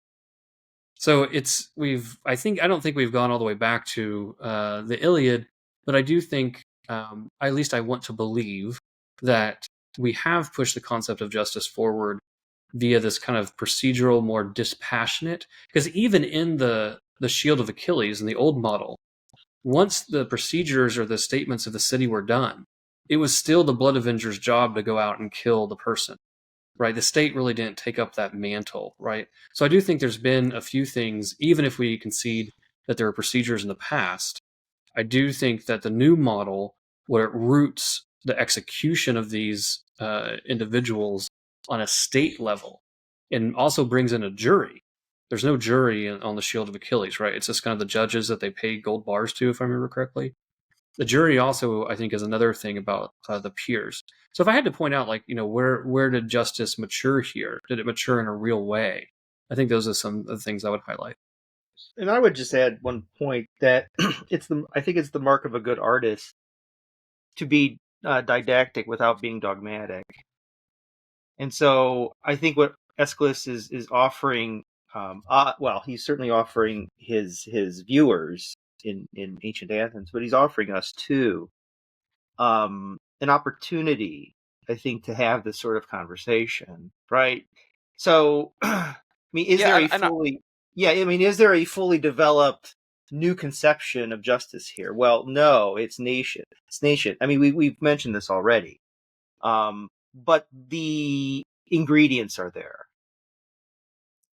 So I don't think we've gone all the way back to the Iliad, but I do think, at least I want to believe that we have pushed the concept of justice forward via this kind of procedural, more dispassionate. Because even in the Shield of Achilles in the old model, once the procedures or the statements of the city were done, it was still the Blood Avenger's job to go out and kill the person. Right, the state really didn't take up that mantle, right? So I do think there's been a few things, even if we concede that there are procedures in the past, I do think that the new model, where it roots the execution of these individuals on a state level, and also brings in a jury. There's no jury on the Shield of Achilles, right? It's just kind of the judges that they pay gold bars to, if I remember correctly. The jury also, I think, is another thing about the peers. So if I had to point out, where did justice mature here? Did it mature in a real way? I think those are some of the things I would highlight. And I would just add one point that I think it's the mark of a good artist to be didactic without being dogmatic. And so I think what Aeschylus is offering, he's certainly offering his viewers in ancient Athens, but he's offering us too an opportunity, I think, to have this sort of conversation, right? So, I mean, is there a fully developed new conception of justice here? Well, no, it's nation. I mean, we've mentioned this already, but the ingredients are there.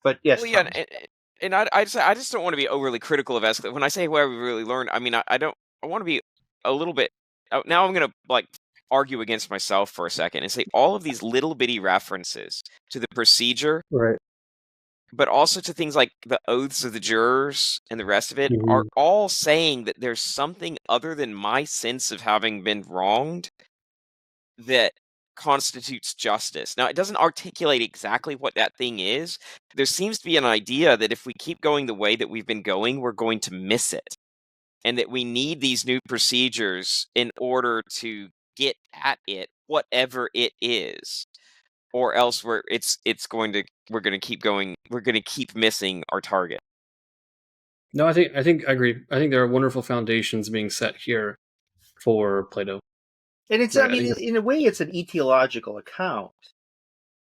But yes, well, yeah, and I just don't want to be overly critical of Aeschylus. When I say where we really learned, I mean I want to be a little bit. Now I'm going to argue against myself for a second and say all of these little bitty references to the procedure, Right, but also to things like the oaths of the jurors and the rest of it, are all saying that there's something other than my sense of having been wronged that constitutes justice. Now, it doesn't articulate exactly what that thing is. There seems to be an idea that if we keep going the way that we've been going, we're going to miss it. And that we need these new procedures in order to get at it, whatever it is. Or else we're going to keep going, we're going to keep missing our target. No, I think I agree. I think there are wonderful foundations being set here for Plato. And it's, right, I mean, in a way, it's an etiological account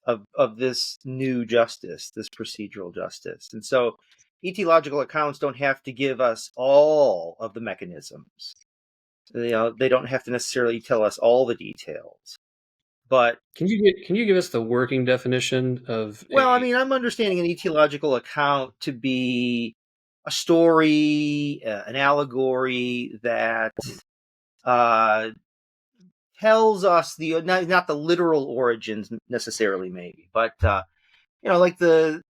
of this new justice, this procedural justice. And so etiological accounts don't have to give us all of the mechanisms. They don't have to necessarily tell us all the details. But can you give us the working definition of? Well, I mean, I'm understanding an etiological account to be a story, an allegory that tells us not the literal origins necessarily, maybe, but like the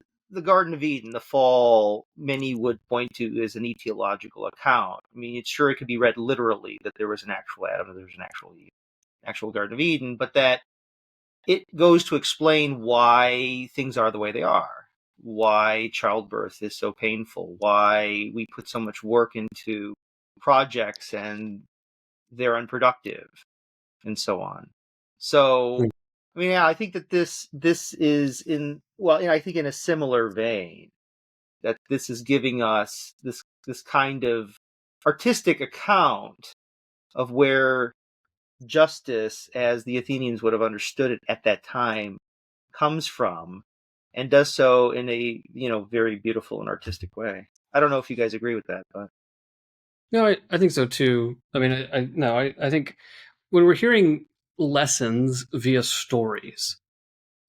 Garden of Eden, the fall, many would point to as an etiological account. I mean, it could be read literally that there was an actual Adam, and there was an actual Garden of Eden, but that it goes to explain why things are the way they are, why childbirth is so painful, why we put so much work into projects and they're unproductive, and so on. So, I mean, I think that this is I think in a similar vein, that this is giving us this kind of artistic account of where justice, as the Athenians would have understood it at that time, comes from, and does so in a very beautiful and artistic way. I don't know if you guys agree with that, but No, I think so too. I mean, I think when we're hearing lessons via stories,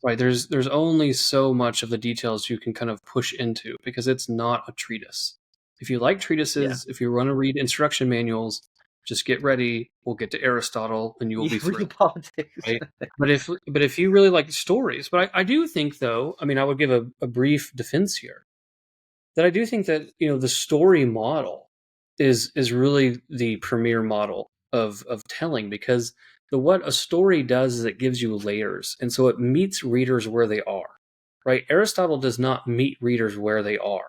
right? There's only so much of the details you can kind of push into because it's not a treatise. If you like yeah, treatises, if you want to read instruction manuals, just get ready. We'll get to Aristotle, and you will be real thrilled, politics. right? But if you really like stories, but I do think though, I mean, I would give a brief defense here that I do think that the story model is really the premier model of telling, because what a story does is it gives you layers, and so it meets readers where they are, right? Aristotle does not meet readers where they are,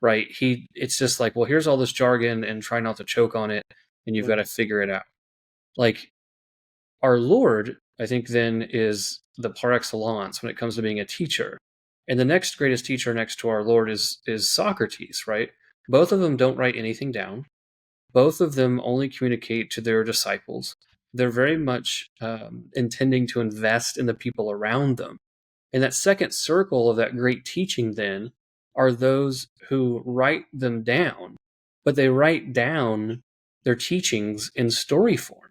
right? It's just like, well, here's all this jargon and try not to choke on it, and you've got to figure it out. Like our Lord, I think, then is the par excellence when it comes to being a teacher. And the next greatest teacher next to our Lord is Socrates, right? Both of them don't write anything down. Both of them only communicate to their disciples. They're very much intending to invest in the people around them. And that second circle of that great teaching then are those who write them down, but they write down their teachings in story form.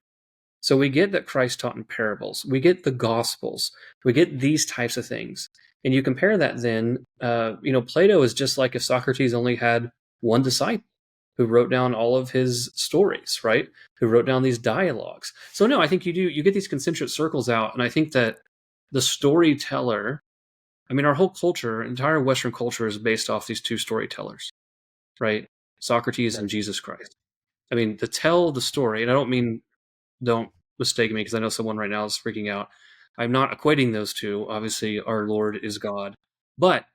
So we get that Christ taught in parables. We get the Gospels. We get these types of things. And you compare that then, Plato is just like if Socrates only had one disciple who wrote down all of his stories, right? Who wrote down these dialogues. So no, I think you get these concentric circles out. And I think that the storyteller, I mean, our whole culture, entire Western culture is based off these two storytellers, right? Socrates and Jesus Christ. I mean, to tell the story, and I don't mistake me because I know someone right now is freaking out. I'm not equating those two. Obviously, our Lord is God. But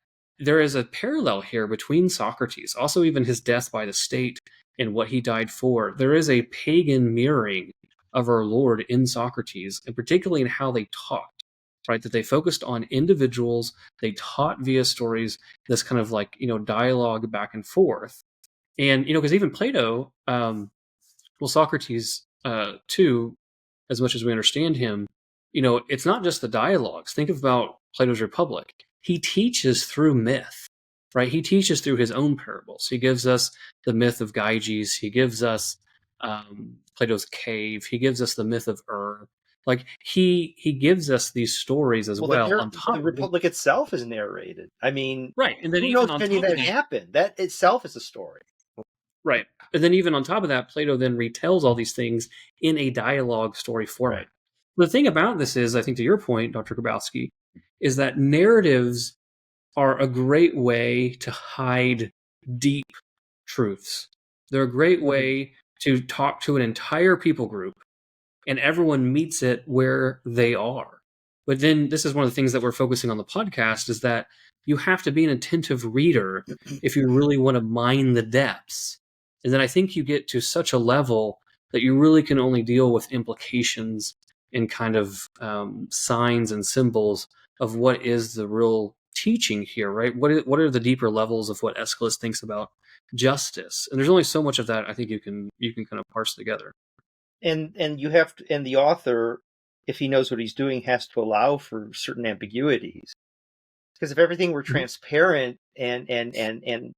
there is a parallel here between Socrates, also even his death by the state and what he died for. There is a pagan mirroring of our Lord in Socrates, and particularly in how they taught, right? That they focused on individuals, they taught via stories, this kind of like, dialogue back and forth. And, because even Plato, Socrates, too, as much as we understand him, it's not just the dialogues. Think about Plato's Republic. He teaches through myth, right? He teaches through his own parables. He gives us the myth of Gyges. He gives us Plato's cave. He gives us the myth of Like he gives us these stories as well. On top The of it, Republic itself is narrated. I mean, right, and then who even knows on if any of top of that that, happened? That itself is a story. right, and then even on top of that, Plato then retells all these things in a dialogue story format. Right. The thing about this is, I think to your point, Dr. Grabowski, is that narratives are a great way to hide deep truths. They're a great way to talk to an entire people group and everyone meets it where they are. But then this is one of the things that we're focusing on the podcast is that you have to be an attentive reader if you really want to mine the depths. And then I think you get to such a level that you really can only deal with implications and kind of signs and symbols of what is the real teaching here, right? What are the deeper levels of what Aeschylus thinks about justice? And there's only so much of that I think you can kind of parse together. And you have to, and the author, if he knows what he's doing, has to allow for certain ambiguities. Because if everything were transparent and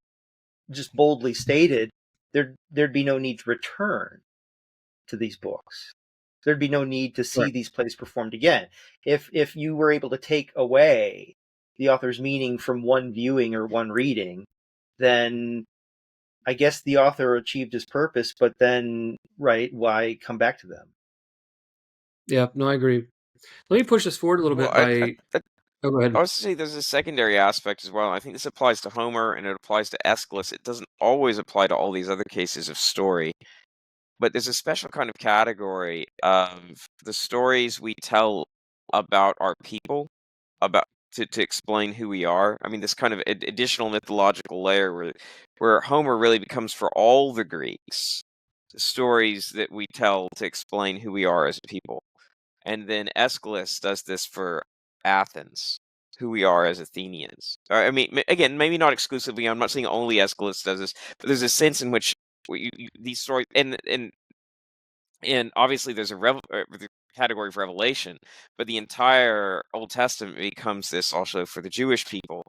just boldly stated, there'd be no need to return to these books. There'd be no need to see these plays performed again. If you were able to take away the author's meaning from one viewing or one reading, then I guess the author achieved his purpose, but then, right, why come back to them? Yeah, no, I agree. Let me push this forward a little bit by. Oh, go ahead. I was to say there's a secondary aspect as well. I think this applies to Homer and it applies to Aeschylus. It doesn't always apply to all these other cases of story, but there's a special kind of category of the stories we tell about our people, about to explain who we are. I mean, this kind of additional mythological layer where Homer really becomes for all the Greeks the stories that we tell to explain who we are as a people. And then Aeschylus does this for Athens, who we are as Athenians. I mean, again, maybe not exclusively. I'm not saying only Aeschylus does this, but there's a sense in which these stories, and and obviously there's the category of revelation, but the entire Old Testament becomes this also for the Jewish people,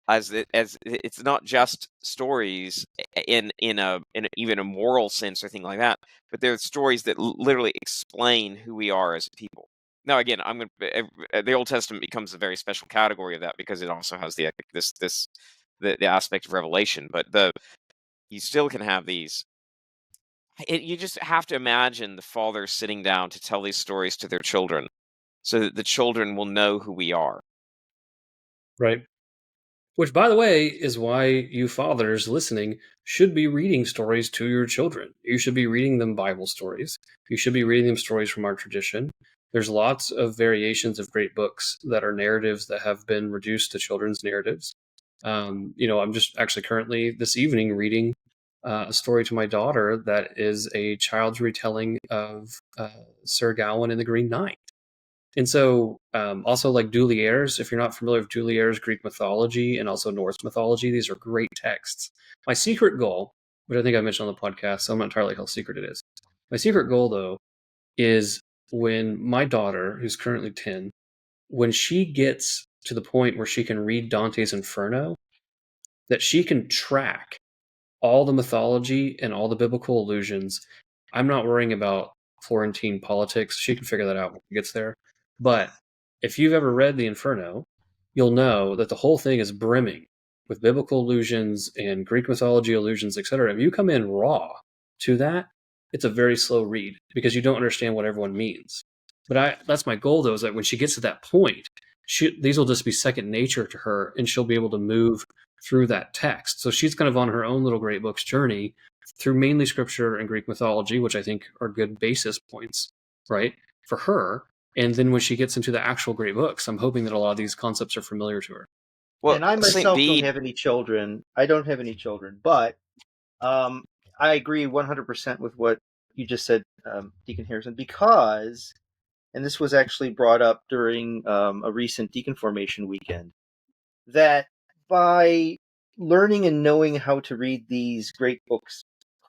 as it's not just stories in even a moral sense or thing like that, but they're stories that literally explain who we are as a people. Now, again, the Old Testament becomes a very special category of that because it also has the aspect of revelation, but you still can have these. You just have to imagine the fathers sitting down to tell these stories to their children so that the children will know who we are. Right. Which, by the way, is why you fathers listening should be reading stories to your children. You should be reading them Bible stories. You should be reading them stories from our tradition. There's lots of variations of great books that are narratives that have been reduced to children's narratives. I'm just actually currently this evening reading a story to my daughter that is a child's retelling of Sir Gawain and the Green Knight. And so, also like Duliere's, if you're not familiar with Duliere's Greek mythology and also Norse mythology, these are great texts. My secret goal, which I think I mentioned on the podcast, so I'm not entirely how secret it is. My secret goal, though, is when my daughter, who's currently 10, when she gets to the point where she can read Dante's Inferno, that she can track all the mythology and all the biblical allusions. I'm not worrying about Florentine politics. She can figure that out when she gets there. But if you've ever read the Inferno, you'll know that the whole thing is brimming with biblical allusions and Greek mythology allusions, etc. If you come in raw to that, it's a very slow read because you don't understand what everyone means. But that's my goal, though, is that when she gets to that point, these will just be second nature to her, and she'll be able to move through that text. So she's kind of on her own little great books journey through mainly scripture and Greek mythology, which I think are good basis points, right, for her. And then when she gets into the actual great books, I'm hoping that a lot of these concepts are familiar to her. Well, And I Saint myself Bede, don't have any children. I don't have any children, but I agree 100% with what you just said, Deacon Harrison, because, and this was actually brought up during a recent deacon formation weekend, that by learning and knowing how to read these great books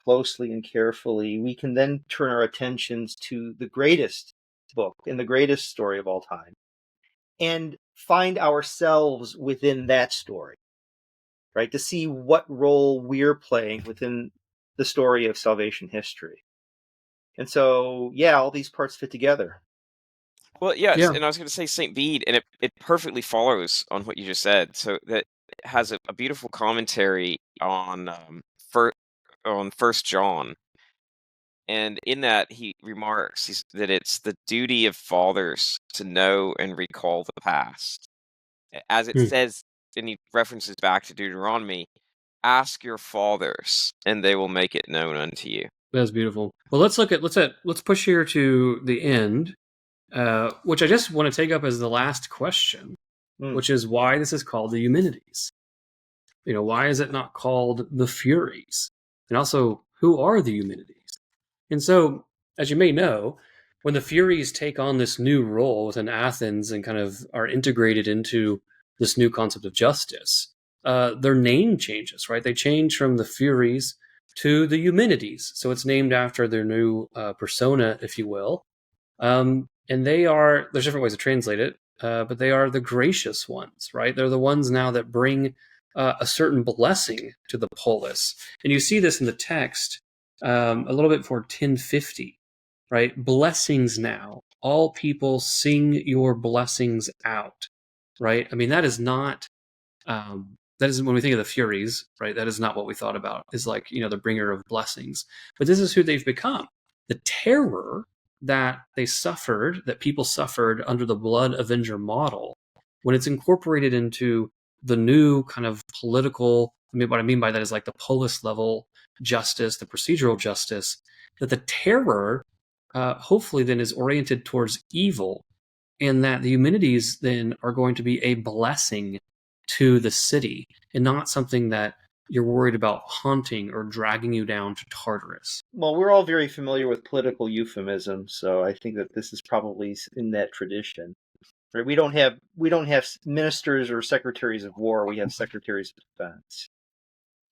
closely and carefully, we can then turn our attentions to the greatest book and the greatest story of all time and find ourselves within that story, right? To see what role we're playing within the story of salvation history. And so, yeah, all these parts fit together. well, yes, Yeah. and I was going to say Saint Bede, and it perfectly follows on what you just said. So that has a beautiful commentary on First John, and in that he remarks that it's the duty of fathers to know and recall the past, as it says, and he references back to Deuteronomy. Ask your fathers, and they will make it known unto you. That's beautiful. Well, let's push here to the end, which I just want to take up as the last question, which is why this is called the Eumenides. Why is it not called the Furies? And also, who are the Eumenides? And so, as you may know, when the Furies take on this new role within Athens and kind of are integrated into this new concept of justice, their name changes, right? They change from the Furies to the Eumenides. So it's named after their new persona, if you will. And there's different ways to translate it, but they are the gracious ones, right? They're the ones now that bring a certain blessing to the polis. And you see this in the text a little bit before 1050, right? Blessings now. All people sing your blessings out, right? I mean, that is not, that isn't when we think of the Furies, right? That is not what we thought about, is like, the bringer of blessings. But this is who they've become. The terror that people suffered under the blood avenger model, when it's incorporated into the new kind of political, what I mean by that is like the polis level justice, the procedural justice, that the terror hopefully then is oriented towards evil, and that the Eumenides then are going to be a blessing to the city and not something that you're worried about haunting or dragging you down to Tartarus. Well, we're all very familiar with political euphemism, so I think that this is probably in that tradition. Right? We don't have ministers or secretaries of war. We have secretaries of defense.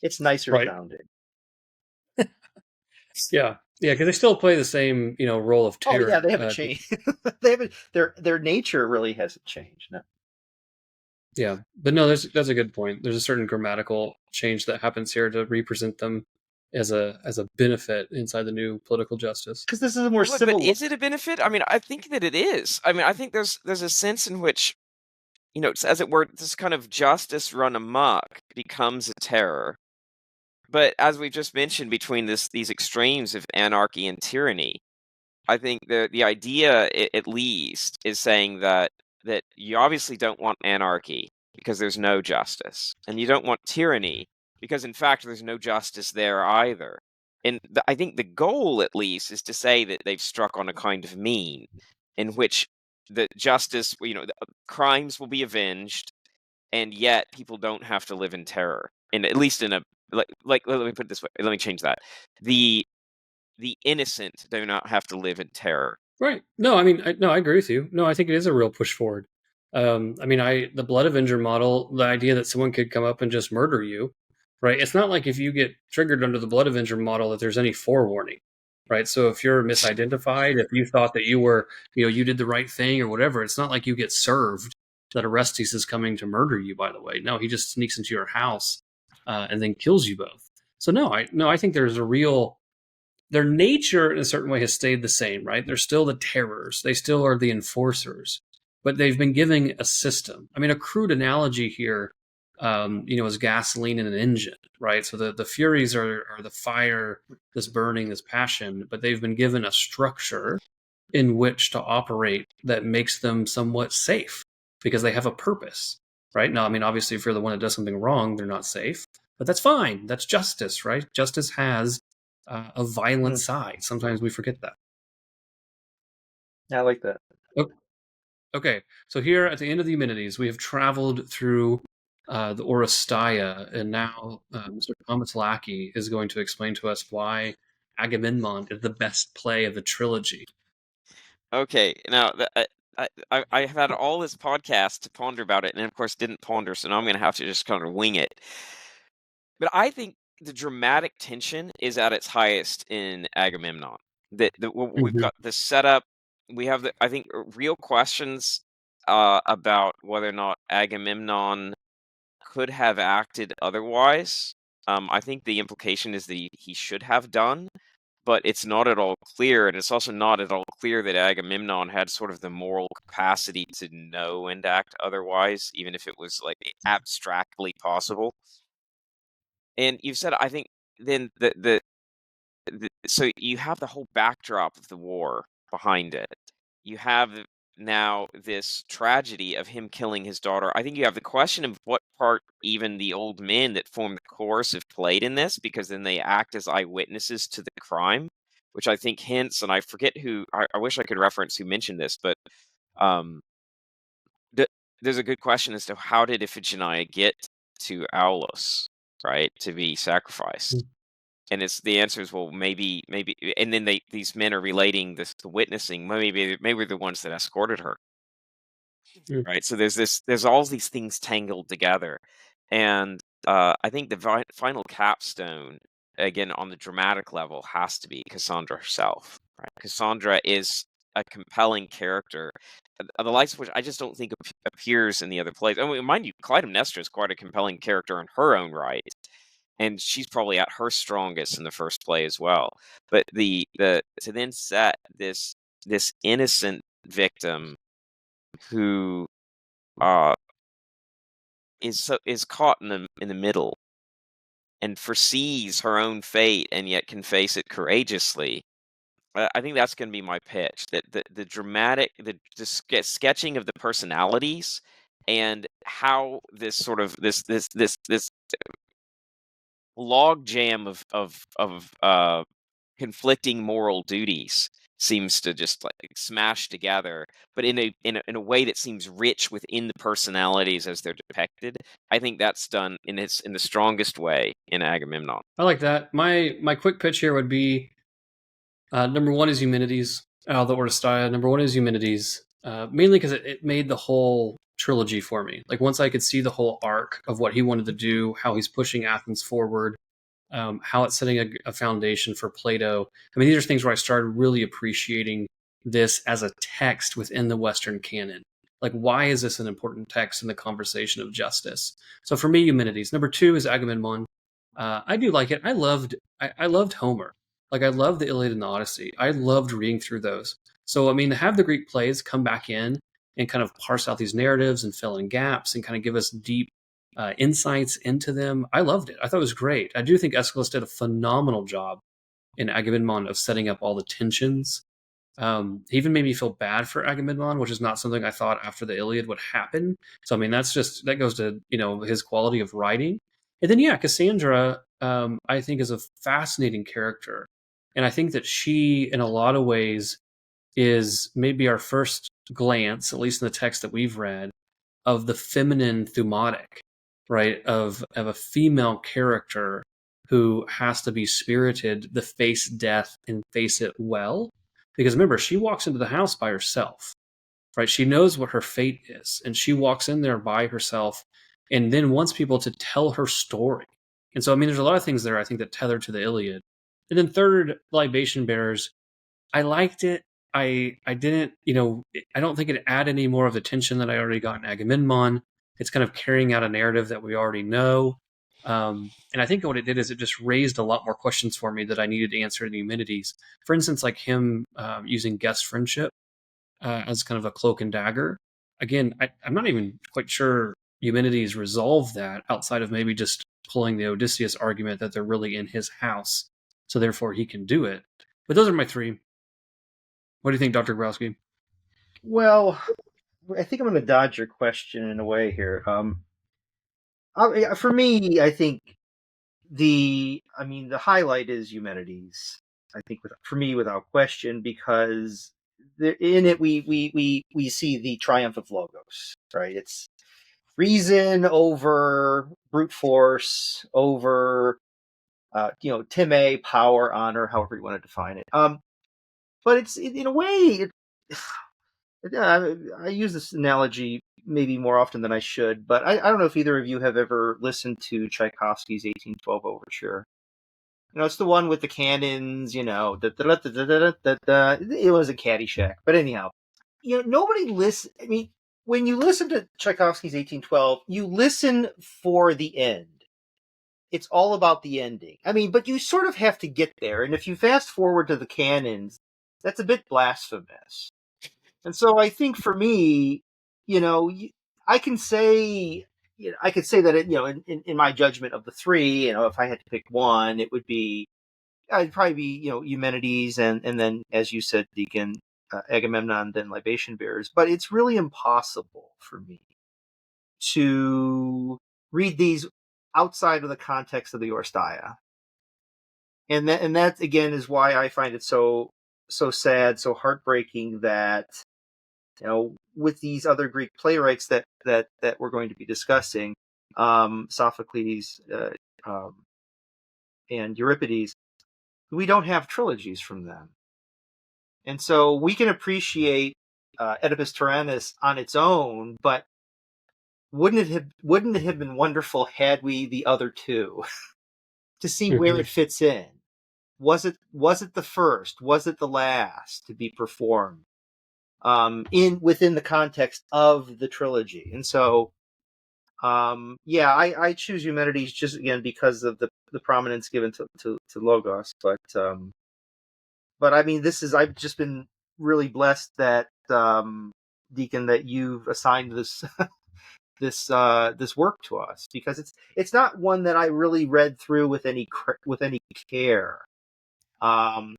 It's nicer sounding. Yeah. Yeah, because they still play the same, role of Oh yeah, terror. they haven't changed. They haven't. Their nature really hasn't changed. No. Yeah, but no, that's a good point. There's a certain grammatical change that happens here to represent them as a benefit inside the new political justice. Because this is a more Well, but civil. is it a benefit? I mean, I think that it is. I mean, I think there's a sense in which, it's, as it were, this kind of justice run amok becomes a terror. But as we just mentioned, between these extremes of anarchy and tyranny, I think the idea, at least, is saying that you obviously don't want anarchy because there's no justice, and you don't want tyranny because, in fact, there's no justice there either. And I think the goal, at least, is to say that they've struck on a kind of mean in which the justice, the crimes will be avenged, and yet people don't have to live in terror. And at least in a like let me put it this way. Let me change that. The the innocent do not have to live in terror. Right. No, I mean, I agree with you. No, I think it is a real push forward. I mean, the Blood Avenger model, the idea that someone could come up and just murder you, right? It's not like if you get triggered under the Blood Avenger model that there's any forewarning, right? So if you're misidentified, if you thought that you were, you did the right thing or whatever, it's not like you get served that Orestes is coming to murder you. By the way, no, he just sneaks into your house and then kills you both. So I think there's a real their nature in a certain way has stayed the same, right? They're still the terrors. They still are the enforcers, but they've been giving a system. I mean, a crude analogy here, is gasoline in an engine, right? So the Furies are the fire, this burning, this passion, but they've been given a structure in which to operate that makes them somewhat safe because they have a purpose, right? Now, I mean, obviously, if you're the one that does something wrong, they're not safe, but that's fine. That's justice, right? Justice has a violent side. Sometimes we forget that. I like that. Okay, so here at the end of the Eumenides, we have traveled through the Oresteia, and now Mr. Thomas Lackey is going to explain to us why Agamemnon is the best play of the trilogy. Okay, now I have had all this podcast to ponder about it, and of course didn't ponder, so now I'm going to have to just kind of wing it. But I think the dramatic tension is at its highest in Agamemnon. We've got the setup. We have I think real questions about whether or not Agamemnon could have acted otherwise. I think the implication is that he should have done, but it's not at all clear, and it's also not at all clear that Agamemnon had sort of the moral capacity to know and act otherwise, even if it was like abstractly possible. And you've said, I think, then so you have the whole backdrop of the war behind it. You have now this tragedy of him killing his daughter. I think you have the question of what part even the old men that form the chorus have played in this, because then they act as eyewitnesses to the crime, which I think hints, and I forget who, I wish I could reference who mentioned this, but um, there's a good question as to how did Iphigenia get to Aulos, right, to be sacrificed? And the answer is, well, maybe, and then these men are relating this to witnessing. Maybe the ones that escorted her, right? So there's all these things tangled together, and I think the final capstone, again on the dramatic level, has to be Cassandra herself. Right? Cassandra is a compelling character, the likes of which I just don't think appears in the other plays. I mean, mind you, Clytemnestra is quite a compelling character in her own right, and she's probably at her strongest in the first play as well. But the to then set this innocent victim who uh is caught in the middle and foresees her own fate and yet can face it courageously. I think that's going to be my pitch. That the dramatic, the sketching of the personalities and how this sort of this log jam of conflicting moral duties seems to just like smash together, but in a way that seems rich within the personalities as they're depicted. I think that's done in the strongest way in Agamemnon. I like that. My quick pitch here would be number one is Eumenides, the Oresteia. Number one is Eumenides, mainly because it made the whole trilogy for me. Like once I could see the whole arc of what he wanted to do, how he's pushing Athens forward, how it's setting a foundation for Plato. I mean, these are things where I started really appreciating this as a text within the Western canon. Like, why is this an important text in the conversation of justice? So for me, Eumenides. Number 2 is Agamemnon. I do like it. I loved Homer. Like, I loved the Iliad and the Odyssey. I loved reading through those. So I mean, to have the Greek plays come back in and kind of parse out these narratives and fill in gaps and kind of give us deep insights into them, I loved it. I thought it was great. I do think Aeschylus did a phenomenal job in Agamemnon of setting up all the tensions. He even made me feel bad for Agamemnon, which is not something I thought after the Iliad would happen. So I mean, that goes to his quality of writing. And then yeah, Cassandra, I think is a fascinating character, and I think that she, in a lot of ways, is maybe our first glance, at least in the text that we've read, of the feminine thumotic, right? Of a female character who has to be spirited to face death and face it well. Because remember, she walks into the house by herself, right? She knows what her fate is, and she walks in there by herself and then wants people to tell her story. And so, I mean, there's a lot of things there, I think, that tether to the Iliad. And then third, libation bearers. I liked it. I didn't, I don't think it added any more of the tension that I already got in Agamemnon. It's kind of carrying out a narrative that we already know. And I think what it did is it just raised a lot more questions for me that I needed to answer in the Eumenides. For instance, like him using guest friendship as kind of a cloak and dagger. Again, I'm not even quite sure Eumenides resolved that outside of maybe just pulling the Odysseus argument that they're really in his house, so therefore he can do it. But those are my 3. What do you think, Dr. Grabowski? Well, I think I'm going to dodge your question in a way here. For me, I think the highlight is Eumenides. I think for me, without question, because in it we see the triumph of logos, right? It's reason over brute force, over time, power, honor, however you want to define it. But it's in a way, I use this analogy maybe more often than I should, but I don't know if either of you have ever listened to Tchaikovsky's 1812 Overture. It's the one with the cannons, it was a Caddyshack. But anyhow, nobody listens. I mean, when you listen to Tchaikovsky's 1812, you listen for the end. It's all about the ending. I mean, but you sort of have to get there. And if you fast forward to the cannons, that's a bit blasphemous. And so I think for me, I can say, I could say that in my judgment of the 3, if I had to pick one, it would be, I'd probably be, Eumenides, and then, as you said, Deacon, Agamemnon, then libation bearers. But it's really impossible for me to read these outside of the context of the Oresteia. And that again is why I find it so sad, so heartbreaking that, with these other Greek playwrights that we're going to be discussing, Sophocles and Euripides, we don't have trilogies from them. And so we can appreciate Oedipus Tyrannus on its own, but wouldn't it have been wonderful had we the other 2 to see where it fits in? Was it the first? Was it the last to be performed within the context of the trilogy? And so, I choose Eumenides just again because of the prominence given to Logos. But I mean, I've just been really blessed that Deacon, that you've assigned this this work to us, because it's not one that I really read through with any care, and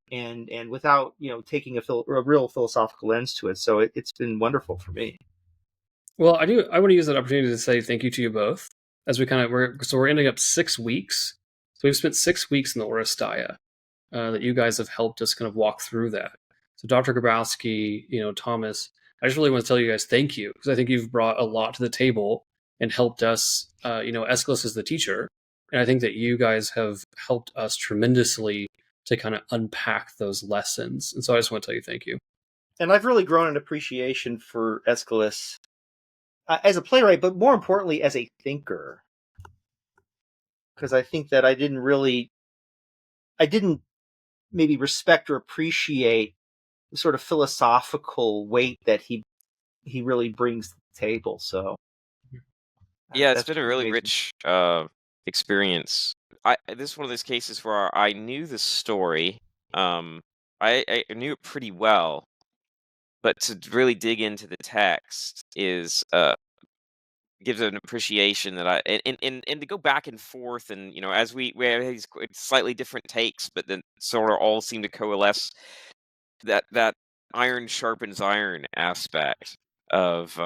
without taking a real philosophical lens to it. So it's been wonderful for me. Well, I want to use that opportunity to say thank you to you both, as we're ending up 6 weeks. So we've spent 6 weeks in the Oresteia, that you guys have helped us kind of walk through that. So Dr. Grabowski, Thomas, I just really want to tell you guys thank you, because I think you've brought a lot to the table and helped us. Aeschylus is the teacher, and I think that you guys have helped us tremendously to kind of unpack those lessons. And so I just want to tell you thank you. And I've really grown an appreciation for Aeschylus as a playwright, but more importantly as a thinker, because I think that I didn't really I didn't maybe respect or appreciate the sort of philosophical weight that he really brings to the table. So Yeah, it's that's been a what really amazing. rich experience. This is one of those cases where I knew the story. I knew it pretty well, but to really dig into the text is gives an appreciation that and to go back and forth, and as we have these slightly different takes, but then sort of all seem to coalesce, that iron sharpens iron aspect of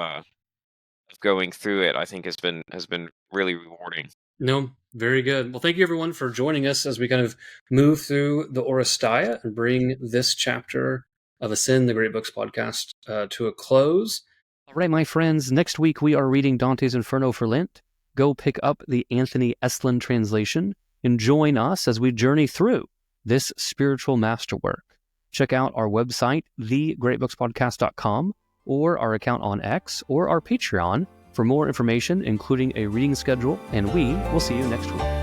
going through it, I think has been really rewarding. No, very good. Well, thank you everyone for joining us as we kind of move through the Oresteia and bring this chapter of Ascend, the Great Books podcast, to a close. All right, my friends, next week we are reading Dante's Inferno for Lent. Go pick up the Anthony Estlin translation and join us as we journey through this spiritual masterwork. Check out our website, thegreatbookspodcast.com, or our account on X, or our Patreon for more information, including a reading schedule, and we will see you next week.